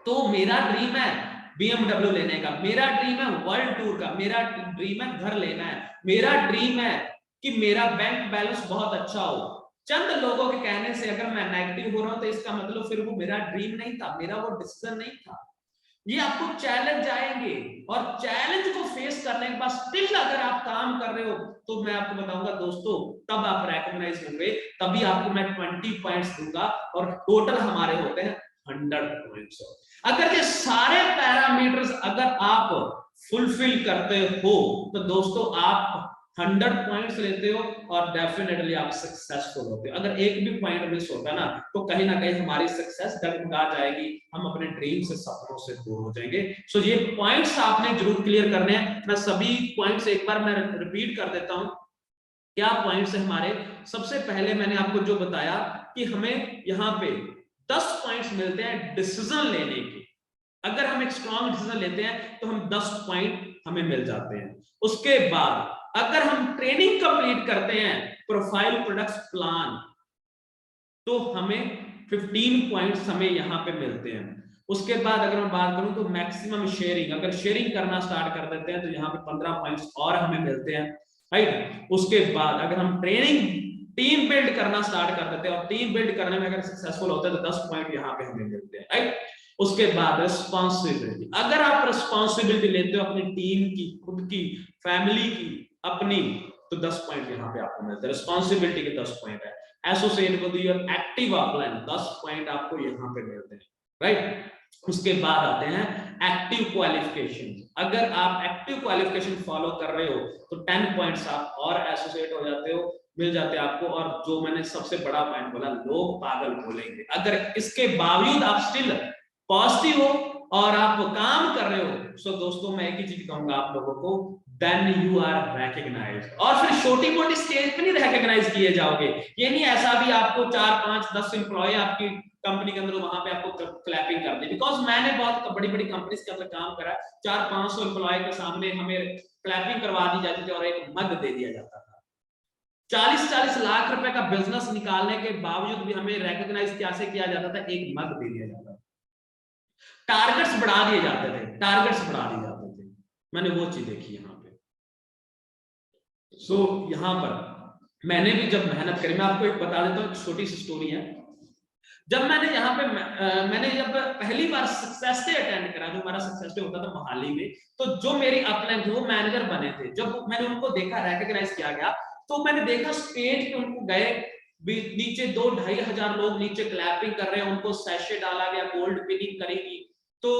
तो मेरा ड्रीम है BMW लेने का, मेरा ड्रीम है वर्ल्ड टूर का, मेरा ड्रीम है घर लेना है, मेरा ड्रीम है कि मेरा बैंक बैलेंस बहुत अच्छा हो। चंद लोगों के कहने से अगर मैं नेगेटिव हो रहा हूं, तो इसका मतलब फिर वो मेरा ड्रीम नहीं था, मेरा वो डिसीजन नहीं था। ये आपको चैलेंज आएंगे, और चैलेंज को फेस करने के बाद स्टिल अगर आप काम कर रहे हो, तो मैं आपको बताऊंगा दोस्तों, तब आप रिकॉग्नाइज होंगे, तभी आपको मैं 20 पॉइंट्स दूंगा, और टोटल हमारे होते हैं 100 पॉइंट्स। अगर ये सारे पैरामीटर्स अगर आप फुलफिल करते हो, तो दोस्तों आप 100 पॉइंट्स लेते हो, और डेफिनेटली आप सक्सेसफुल होते हो। अगर एक भी पॉइंट मिस होता है ना, तो कहीं ना कहीं हमारी सक्सेस डगमगा जाएगी, हम अपने ड्रीम से, सपनों से दूर हो जाएंगे। सो ये पॉइंट्स आपने जरूर क्लियर करने हैं। मैं सभी पॉइंट्स एक बार मैं रिपीट कर देता हूं। क्या पॉइंट्स है हमारे? सबसे पहले मैंने आपको जो बताया कि हमें यहाँ पे 10 पॉइंट्स मिलते हैं डिसीजन लेने के। अगर हम एक स्ट्रॉन्ग डिसीजन लेते हैं तो हम 10 पॉइंट हमें मिल जाते हैं। उसके बाद अगर हम ट्रेनिंग कंप्लीट करते हैं, प्रोफाइल प्रोडक्ट्स प्लान, तो हमें 15 पॉइंट्स हमें यहाँ पे मिलते हैं। उसके बाद अगर मैं बात करूं तो मैक्सिमम शेयरिंग, अगर शेयरिंग करना स्टार्ट कर देते हैं, तो यहाँ पे 15 पॉइंट्स और हमें मिलते हैं, राइट। उसके बाद अगर हम ट्रेनिंग टीम बिल्ड करना स्टार्ट कर देते हैं, और टीम बिल्ड करने में अगर सक्सेसफुल होते हैं, तो 10 पॉइंट यहाँ पे हमें मिलते हैं, राइट। उसके बाद रिस्पॉन्सिबिलिटी, अगर आप रिस्पॉन्सिबिलिटी लेते हो अपनी टीम की, खुद की, फैमिली की, अपनी, तो 10 पॉइंट यहाँ पे आपको मिलते हैं। रिस्पॉन्सिबिलिटी के 10 पॉइंट है। Associate with your active upline, 10 point आपको यहाँ पे मिलते हैं, राइट। उसके बाद आते हैं एक्टिव क्वालिफिकेशन। अगर आप एक्टिव क्वालिफिकेशन फॉलो कर रहे हो, तो 10 पॉइंट्स आप और एसोसिएट हो जाते हो, मिल जाते हैं आपको। और जो मैंने सबसे बड़ा पॉइंट बोला, लोग पागल बोलेंगे, अगर इसके बावजूद आप स्टिल पॉजिटिव हो और आप काम कर रहे हो, सो दोस्तों मैं एक ही चीज कहूंगा आप लोगों को, देन यू आर रिकॉग्नाइज्ड। और फिर छोटी मोटी स्टेज पे नहीं रिकॉग्नाइज किए जाओगे। ये नहीं ऐसा भी आपको 4, 5, 10 एम्प्लॉय आपकी कंपनी के अंदर वहां पे आपको क्लैपिंग कर दी, बिकॉज मैंने बहुत बड़ी बड़ी कंपनीज के अंदर काम करा, 400-500 एम्प्लॉय के सामने हमें क्लैपिंग करवा दी जाती थी, और एक मग दे दिया जाता था। 40-40 लाख रुपए का बिजनेस निकालने के बावजूद भी हमें रिकॉग्नाइज कैसे किया जाता था? एक मग दे दिया जाता था। टारगेट्स बढ़ा दिए जाते थे, टारगेट्स बढ़ा दिए जाते थे। मैंने वो चीज देखी यहाँ पे। सो यहाँ पर मैंने भी जब मेहनत करी, मैं आपको एक बता देता हूँ, एक छोटी सी स्टोरी है। जब मैंने यहाँ पे मैंने जब पहली बार सक्सेस डे अटेंड करा, जो हमारा सक्सेस डे होता था मोहाली में, तो जो मेरी अपलाइन जो मैनेजर बने थे, जब मैंने उनको देखा, रिकॉग्नाइज किया गया, तो मैंने देखा स्टेज पे उनको गए, नीचे 2-2.5 हजार लोग नीचे क्लैपिंग कर रहे हैं, उनको सैशे डाला गया, गोल्ड पिनिंग करेगी। तो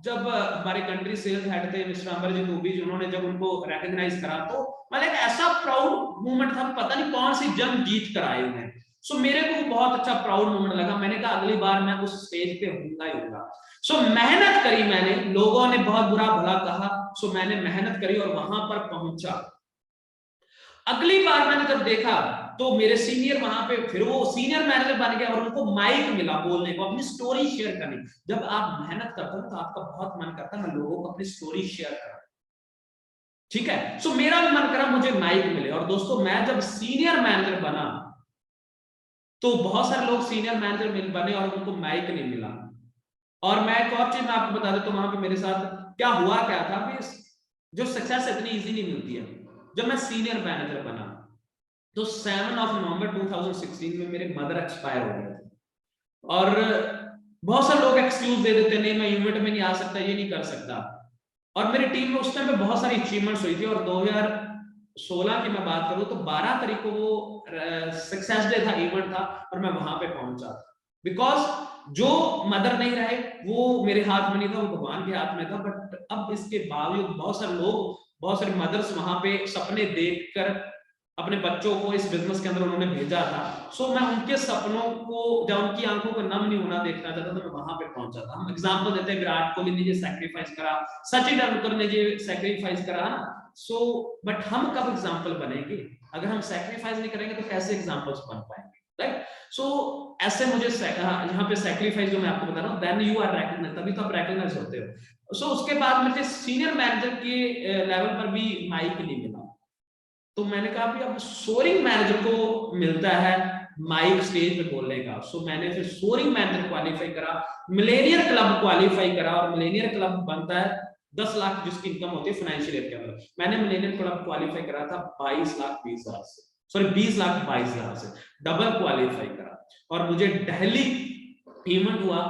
जब हमारे कंट्री सेल्स हेड थे मिस्टर अमरजीत दूबी जी, उन्होंने जब उनको रिकॉग्नाइज करा, तो मतलब ऐसा प्राउड मूवमेंट था, पता नहीं कौन सी जंग जीत कर आए हैं। सो मेरे को बहुत अच्छा प्राउड मोमेंट लगा। मैंने कहा अगली बार मैं उस स्टेज पे होऊंगा ही होऊंगा। सो मेहनत करी मैंने, लोगों ने बहुत बुरा भला कहा, सो मैंने मेहनत करी और वहां पर पहुंचा। अगली बार मैंने जब देखा तो मेरे सीनियर वहां पे, फिर वो सीनियर मैनेजर बन गया और उनको माइक मिला बोलने को, अपनी स्टोरी शेयर करनी। जब आप मेहनत करते हो तो आपका बहुत मन करता है मैं लोगों को अपनी स्टोरी शेयर करूं, ठीक है। सो मेरा भी मन करा मुझे माइक मिले। और दोस्तों मैं जब सीनियर मैनेजर बना तो बहुत सारे लोग सीनियर मैनेजर बने और उनको माइक नहीं मिला। और मैं एक और चीज मैं आपको बता देता हूं, वहां पे मेरे साथ क्या हुआ, क्या था कि जो सक्सेस इतनी इजी नहीं मिलती है। जब मैं सीनियर मैनेजर बना तो 7 नवंबर 2016 में मेरे मदर एक्सपायर हो गए थे। और बहुत सारे लोग एक्सक्यूज दे देते, नहीं मैं इवेंट में नहीं आ सकता, ये नहीं कर सकता। और मेरी टीम में उस टाइम पे बहुत सारी अचीवमेंट्स हुई थी। और 2016 की मैं बात करूं तो 12 तारीख को वो सक्सेस डे था, इवेंट था, और मैं वहां पे पहुंचा बिकॉज जो मदर नहीं रहे वो मेरे हाथ में नहीं था, वो भगवान के हाथ में था। बट अब इसके बावजूद बहुत सारे लोग, बहुत सारी मदर्स वहां पे सपने देखकर अपने बच्चों को इस बिजनेस के अंदर उन्होंने भेजा था। सो मैं उनके सपनों को, जब उनकी आंखों को नम नहीं होना देखना चाहता, तो मैं वहां पे पहुंचा था। हम एग्जांपल देते हैं, विराट कोहली ने ये सैक्रिफाइस करा, सचिन तेंदुलकर ने ये सैक्रिफाइस करा ना। सो बट हम कब एग्जांपल बनेंगे? अगर हम सैक्रिफाइस नहीं करेंगे तो कैसे एग्जांपल्स बन पाएंगे, राइट? सो ऐसे मुझे यहाँ पे सैक्रिफाइस जो मैं आपको बता रहा हूँ, देन यू आर रेकग्नाइज, तभी तो आप रेकग्नाइज होते हो। सो उसके बाद मुझे सीनियर मैनेजर के लेवल पर भी माइक नहीं मिला। तो मैंने कहा भी अब सोरिंग मैनेजर को मिलता है माइक स्टेज पे बोलने का। सो मैंने फिर सोरिंग मैनेजर क्वालिफाई करा, मिलेनियर क्लब क्वालिफाई करा। और मिलेनियर क्लब बनता है 10 लाख जिसकी इनकम होती है फाइनेंशियल ईयर के अंदर। मैंने मिलेनियर क्लब क्वालिफाई करा था 22 लाख 20 हजार से, सॉरी 20 लाख 22 हजार से, डबल क्वालिफाई करा। और मुझे दिल्ली इवेंट हुआ,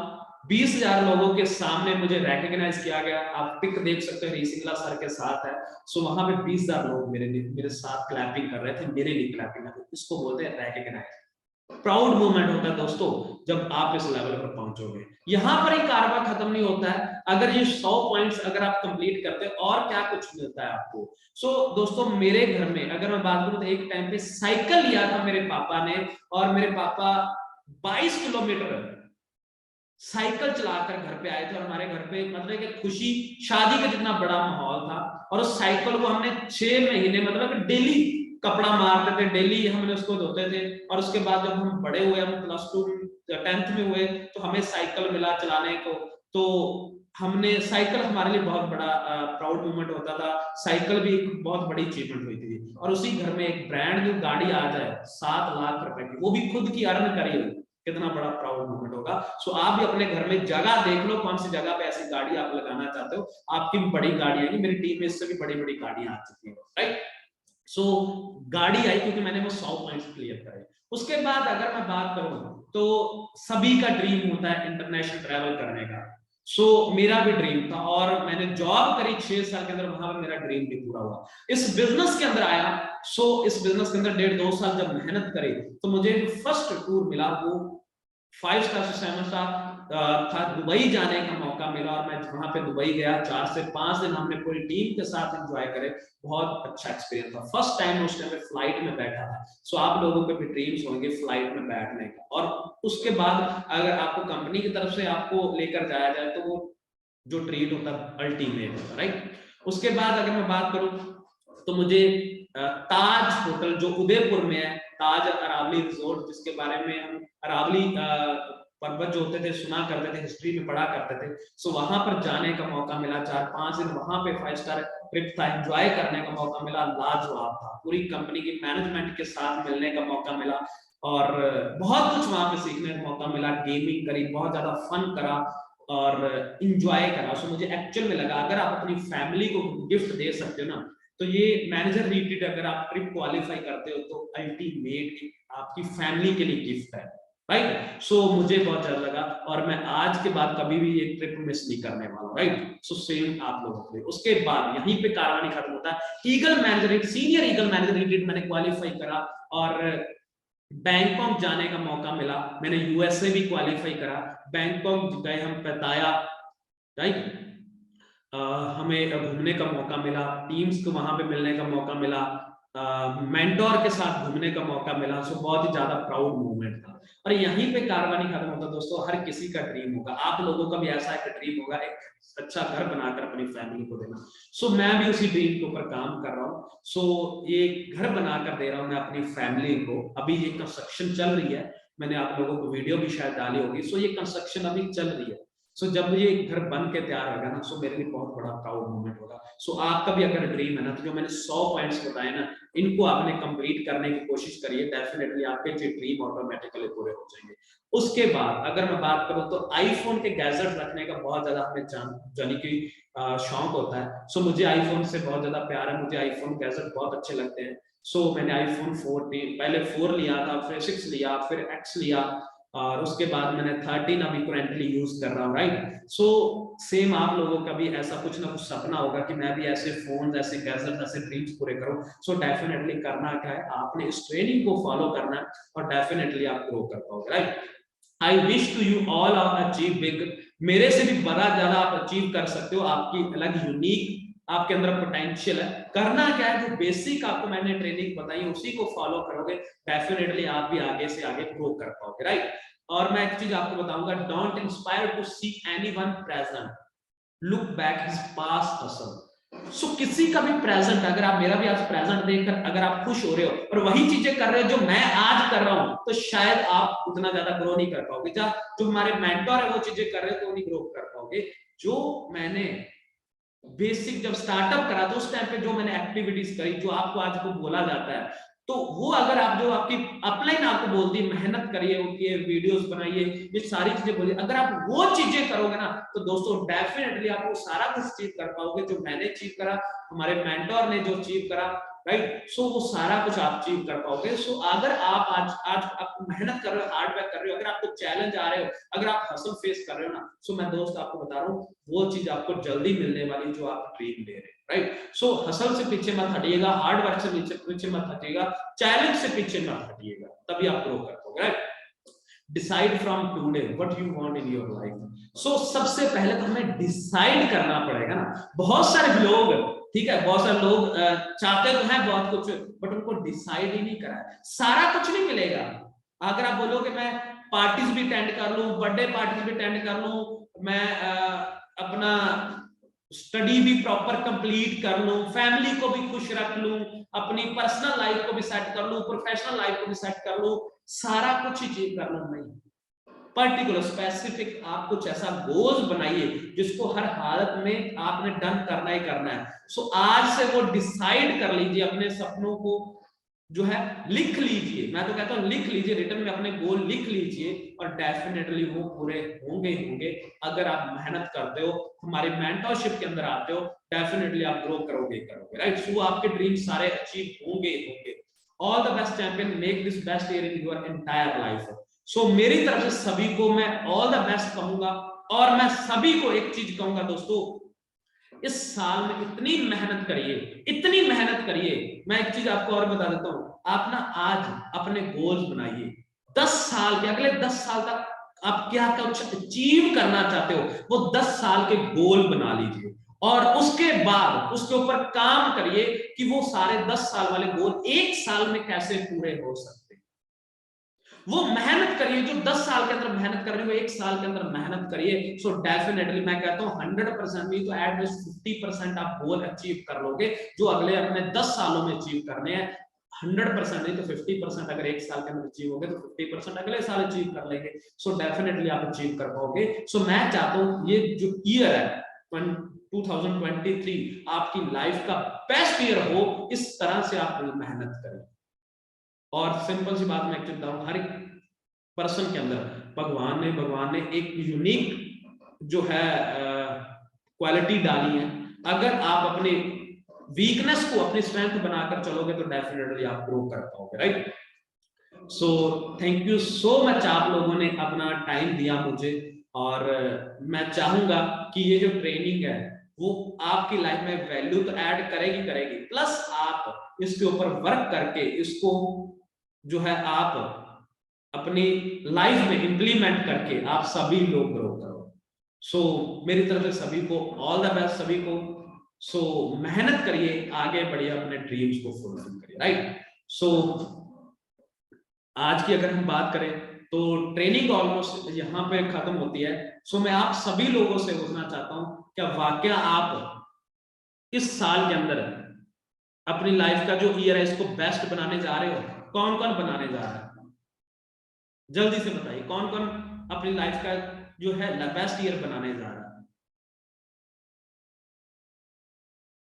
20,000 लोगों के सामने मुझे रिकॉग्नाइज किया गया। आप पिक देख सकते हैं, रीसिंगला सर के साथ है। सो वहां पे 20,000 लोग मेरे साथ क्लैपिंग कर रहे थे, मेरे लिए क्लैपिंग कर रहे थे। इसको बोलते हैं रिकॉग्नाइज। प्राउड मोमेंट होता है दोस्तों जब आप इस लेवल पर पहुंचोगे। यहां पर ही कारवा खत्म नहीं होता है। अगर ये 100 पॉइंट्स अगर आप कंप्लीट करते हैं और क्या कुछ मिलता है आपको। सो दोस्तों मेरे घर में अगर मैं बात करूं तो एक टाइम पे साइकिल लिया था मेरे पापा ने, और मेरे पापा 22 किलोमीटर साइकिल चलाकर घर पे आए थे। और हमारे घर पे मतलब कि खुशी शादी का जितना बड़ा माहौल था। और उस साइकिल को हमने 6 महीने मतलब कि डेली कपड़ा मारते थे, डेली हमने उसको धोते थे। और उसके बाद जब हम बड़े हुए, हम +2 10th में हुए, तो हमें साइकिल मिला चलाने को। तो हमने साइकिल, हमारे लिए बहुत बड़ा प्राउड मोमेंट होता था। साइकिल भी एक बहुत बड़ी अचीवमेंट हुई थी। और उसी घर में एक ब्रांड न्यू गाड़ी आ जाए 7 लाख रुपए की, वो भी खुद की अर्न करी हो, कितना बड़ा प्राउड मोमेंट होगा। सो आप भी अपने घर में जगह देख लो, कौन सी जगह पे ऐसी गाड़ी आप लगाना चाहते हो। आपकी बड़ी गाड़ी आएगी, मेरी टीम में इससे भी बड़ी बड़ी गाड़ियां आ चुकी है, राइट? सो गाड़ी आई क्योंकि मैंने वो 100 पॉइंट्स क्लियर करे। उसके बाद अगर मैं बात करूं तो सभी का ड्रीम होता है इंटरनेशनल ट्रैवल करने का। सो मेरा भी ड्रीम था और मैंने जॉब करी 6 साल के अंदर, वहां पर मेरा ड्रीम भी पूरा हुआ। इस बिजनेस के अंदर आया। सो इस बिजनेस के अंदर 1.5-2 साल जब मेहनत करी तो मुझे फर्स्ट टूर मिला, वो 5 स्टार से 7 स्टार था, दुबई जाने का मौका मिला। और मैं वहां पे दुबई गया, 4 से 5 दिन हमने पूरी टीम के साथ एंजॉय करे। बहुत अच्छा एक्सपीरियंस था। फर्स्ट टाइम उस टाइम पे फ्लाइट में बैठा था। सो आप लोगों के भी ड्रीम्स होंगे फ्लाइट में बैठने का। और उसके बाद अगर आपको कंपनी की तरफ से आपको लेकर जाया जाए तो वो जो ट्रीट होता है अल्टीमेट होता, राइट? उसके बाद अगर मैं बात करूं तो मुझे ताज होटल जो उदयपुर में है, ताज अरावली रिजोर्ट, जिसके बारे में हम अरावली पर्वत जो होते थे सुना करते थे, हिस्ट्री में पढ़ा करते थे। सो वहां पर जाने का मौका मिला, 4-5 दिन वहां पे 5 स्टार ट्रिप था, एंजॉय करने का मौका मिला, लाजवाब था। पूरी कंपनी की मैनेजमेंट के साथ मिलने का मौका मिला और बहुत कुछ वहां पे सीखने का मौका मिला। गेमिंग करी, बहुत ज्यादा फन करा और इंजॉय करा। सो मुझे एक्चुअल में लगा अगर आप अपनी फैमिली को गिफ्ट दे सकते हो ना, तो ये मैनेजर रिट्रीट अगर आप ट्रिप क्वालिफाई करते हो तो अल्टीमेट आपकी फैमिली के लिए गिफ्ट है, राइट? सो मुझे बहुत अच्छा लगा और मैं आज के बाद कभी भी ये ट्रिप मिस नहीं करने वाला, राइट? सो सेम आप लोगों के लिए। उसके बाद यहीं पे कहानी खत्म होता है। Eagle manager, senior eagle manager retreat मैंने क्वालिफाई करा और बैंकॉक जाने का मौका मिला। मैंने यूएसए भी क्वालिफाई करा। बैंकॉक गए हम, पताया, राइट? हमें घूमने का मौका मिला, टीम्स को वहां पे मिलने का मौका मिला। मेंटोर के साथ घूमने का मौका मिला। सो बहुत ही ज्यादा प्राउड मोमेंट था। और यहीं पे कारवानी खत्म होता दोस्तों। हर किसी का ड्रीम होगा, आप लोगों का भी ऐसा एक ड्रीम होगा, एक अच्छा घर बनाकर अपनी फैमिली को देना। सो मैं भी उसी ड्रीम के ऊपर काम कर रहा हूँ। सो ये घर बनाकर दे रहा हूँ मैं अपनी फैमिली को। अभी ये कंस्ट्रक्शन चल रही है, मैंने आप लोगों को वीडियो भी शायद डाली होगी। सो ये कंस्ट्रक्शन अभी चल रही है। सो जब ये घर बन के तैयार होगा ना, सो मेरे लिए बहुत बड़ा प्राउड मोमेंट होगा। सो आपका भी अगर ड्रीम है ना, तो जो मैंने 100 पॉइंट्स बताए ना, इनको आपने कंप्लीट करने की कोशिश करिए। डेफिनेटली आपके जो ड्रीम ऑटोमेटिकली पूरे हो जाएंगे। उसके बाद अगर मैं बात करूं तो आईफोन के गैजेट रखने का बहुत ज्यादा हमें जाने की शौक होता है। सो मुझे आईफोन से बहुत ज्यादा प्यार है, मुझे आईफोन गैजेट बहुत अच्छे लगते हैं। सो मैंने आईफोन 14 पहले 4 लिया था, फिर 6 लिया, फिर एक्स लिया, और उसके बाद मैंने 13 अभी करेंटली यूज कर रहा हूँ, राइट। सो सेम आप लोगों का भी ऐसा कुछ ना कुछ सपना होगा कि मैं भी ऐसे फोन, ऐसे गैजेट, ऐसे ड्रीम्स पूरे करूं। सो डेफिनेटली करना क्या है, आपने इस ट्रेनिंग को फॉलो करना है और डेफिनेटली आप ग्रो कर पाओगे, right. I wish to you all achieve big. मेरे से भी बड़ा ज्यादा आप अचीव कर सकते हो। आपकी अलग यूनिक आपके अंदर पोटेंशियल है। करना क्या है, जो बेसिक आपको मैंने ट्रेनिंग बताई उसी को फॉलो करोगे, डेफिनेटली आप भी आगे से आगे ग्रो कर पाओगे, राइट। और मैं एक चीज आपको बताऊंगा, don't inspire to see anyone present, look back his past hustle. So किसी का भी प्रेजेंट, अगर आप मेरा भी आज प्रेजेंट देखकर अगर आप खुश हो रहे हो और वही चीजें कर रहे हो जो मैं आज कर रहा हूं, तो शायद आप उतना ज्यादा ग्रो नहीं कर पाओगे। जो हमारे मेंटोर है वो चीजें कर रहे हो तो नहीं ग्रो कर पाओगे। जो मैंने बेसिक जब स्टार्टअप करा था उस टाइम पे जो मैंने एक्टिविटीज करी, जो आपको आज को बोला जाता है, तो वो अगर आप जो आपकी अपलाइन आपको बोलती है, मेहनत करिए, उनकी वीडियोस बनाइए, ये सारी चीजें बोलिए, अगर आप वो चीजें करोगे ना, तो दोस्तों डेफिनेटली आप वो सारा कुछ अचीव कर पाओगे जो मैंने अचीव करा, हमारे मेंटोर ने जो अचीव करा, राइट। सो वो सारा कुछ आप अचीव कर पाओगे। सो अगर आप आज आज आप मेहनत कर रहे हो, हार्ड वर्क कर रहे हो, अगर आपको चैलेंज आ रहे हो, अगर आप हसल फेस कर रहे हो ना, सो मैं दोस्त आपको बता रहा हूँ वो चीज आपको जल्दी मिलने वाली जो आप ड्रीम ले रहे हैं, राइट। सो हसल से पीछे मत हटिएगा, हार्ड वर्क से पीछे मत हटिएगा, चैलेंज से पीछे मत हटिएगा, तभी आप ग्रो कर पाओगे, right. Decide from today what you want in your life. So सबसे पहले तो हमें डिसाइड करना पड़ेगा ना। बहुत सारे लोग, ठीक है, बहुत सारे लोग चाहते तो हैं बहुत कुछ, बट उनको डिसाइड ही नहीं करा है। सारा कुछ नहीं मिलेगा। अगर आप बोलोगे मैं पार्टीज भी अटेंड कर लूं, बर्थडे पार्टीज भी अटेंड कर लूं, मैं अपना स्टडी भी प्रॉपर कंप्लीट कर लूं, फैमिली को भी खुश रख लूं, अपनी पर्सनल लाइफ को भी सेट कर लूं, प्रोफेशनल लाइफ को भी सेट कर लूं, सारा कुछ अचीव कर लूं, नहीं। पर्टिकुलर स्पेसिफिक आप कुछ ऐसा गोल्स बनाइए जिसको हर हालत में आपने डन करना ही करना है। सो आज से वो डिसाइड कर लीजिए, अपने सपनों को जो है लिख लीजिए। मैं तो कहता हूं लिख लीजिए, रिटर्न में अपने गोल लिख लीजिए, और डेफिनेटली वो पूरे होंगे होंगे अगर आप मेहनत करते हो, हमारे मेंटरशिप के अंदर आते हो, डेफिनेटली आप ग्रो करोगे करोगे, राइट। सो आपके ड्रीम सारे अचीव होंगे होंगे। All the best champion, make this best year in your entire life. So मेरी तरफ से सभी को मैं ऑल द बेस्ट कहूंगा, और मैं सभी को एक चीज कहूंगा दोस्तों, इस साल में इतनी मेहनत करिए, इतनी मेहनत करिए। मैं एक चीज आपको और बता देता हूं, आप ना आज अपने गोल्स बनाइए। 10 साल के, अगले 10 साल तक आप क्या कुछ अचीव करना चाहते हो, वो 10 साल के गोल बना लीजिए, और उसके बाद उसके ऊपर काम करिए कि वो सारे 10 साल वाले गोल 1 साल में कैसे पूरे हो सकते। वो मेहनत करिए, जो 10 साल के अंदर मेहनत कर रहे हो 1 साल के अंदर मेहनत करिए। सो डेफिनेटली मैं कहता हूं 100% नहीं तो एटलीस्ट 50% आप गोल अचीव कर लोगे जो अगले अपने 10 सालों में अचीव करने हैं। 100% नहीं तो 50% अगर 1 साल के अंदर अचीव हो गए तो 50% अगले साल अचीव कर लेंगे। सो डेफिनेटली आप अचीव कर पाओगे। सो मैं चाहता हूं ये जो ईयर है 2023 आपकी लाइफ का बेस्ट ईयर हो, इस तरह से आप मेहनत करें। और सिंपल सी बात मैं कहता हूं, हर एक पर्सन के अंदर भगवान ने एक यूनिक जो है क्वालिटी डाली है। अगर आप अपने वीकनेस को अपनी स्ट्रेंथ बनाकर चलोगे तो डेफिनेटली आप ग्रो कर पाओगे, right. So thank you so much, आप लोगों ने अपना टाइम दिया मुझे, और मैं चाहूंगा कि ये जो ट्रेनिंग है वो आपकी लाइफ में वैल्यू तो ऐड करेगी, प्लस आप इसके ऊपर वर्क करके इसको जो है आप अपनी लाइफ में इंप्लीमेंट करके आप सभी लोग ग्रो करो। सो मेरी तरफ से सभी को ऑल द बेस्ट, सभी को सो मेहनत करिए, आगे बढ़िए, अपने ड्रीम्स को फुलफिल करिए, राइट। सो आज की अगर हम बात करें तो ट्रेनिंग ऑलमोस्ट यहाँ पे खत्म होती है। सो मैं आप सभी लोगों से पूछना चाहता हूँ, क्या वाकया आप इस साल के अंदर अपनी लाइफ का जो ईयर है इसको बेस्ट बनाने जा रहे हो? कौन कौन बनाने जा रहा है? जल्दी से बताइए, कौन कौन अपनी लाइफ का जो है बेस्ट ईयर बनाने जा रहा है?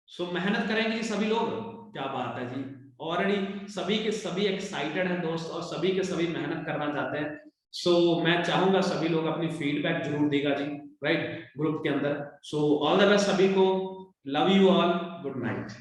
सो मेहनत करेंगे जी सभी लोग, क्या बात है जी। ऑलरेडी सभी के सभी एक्साइटेड हैं दोस्त, और सभी के सभी मेहनत करना चाहते हैं। सो मैं चाहूंगा सभी लोग अपनी फीडबैक जरूर देगा जी, राइट, ग्रुप के अंदर। सो ऑल द बेस्ट सभी को, love you all, good night.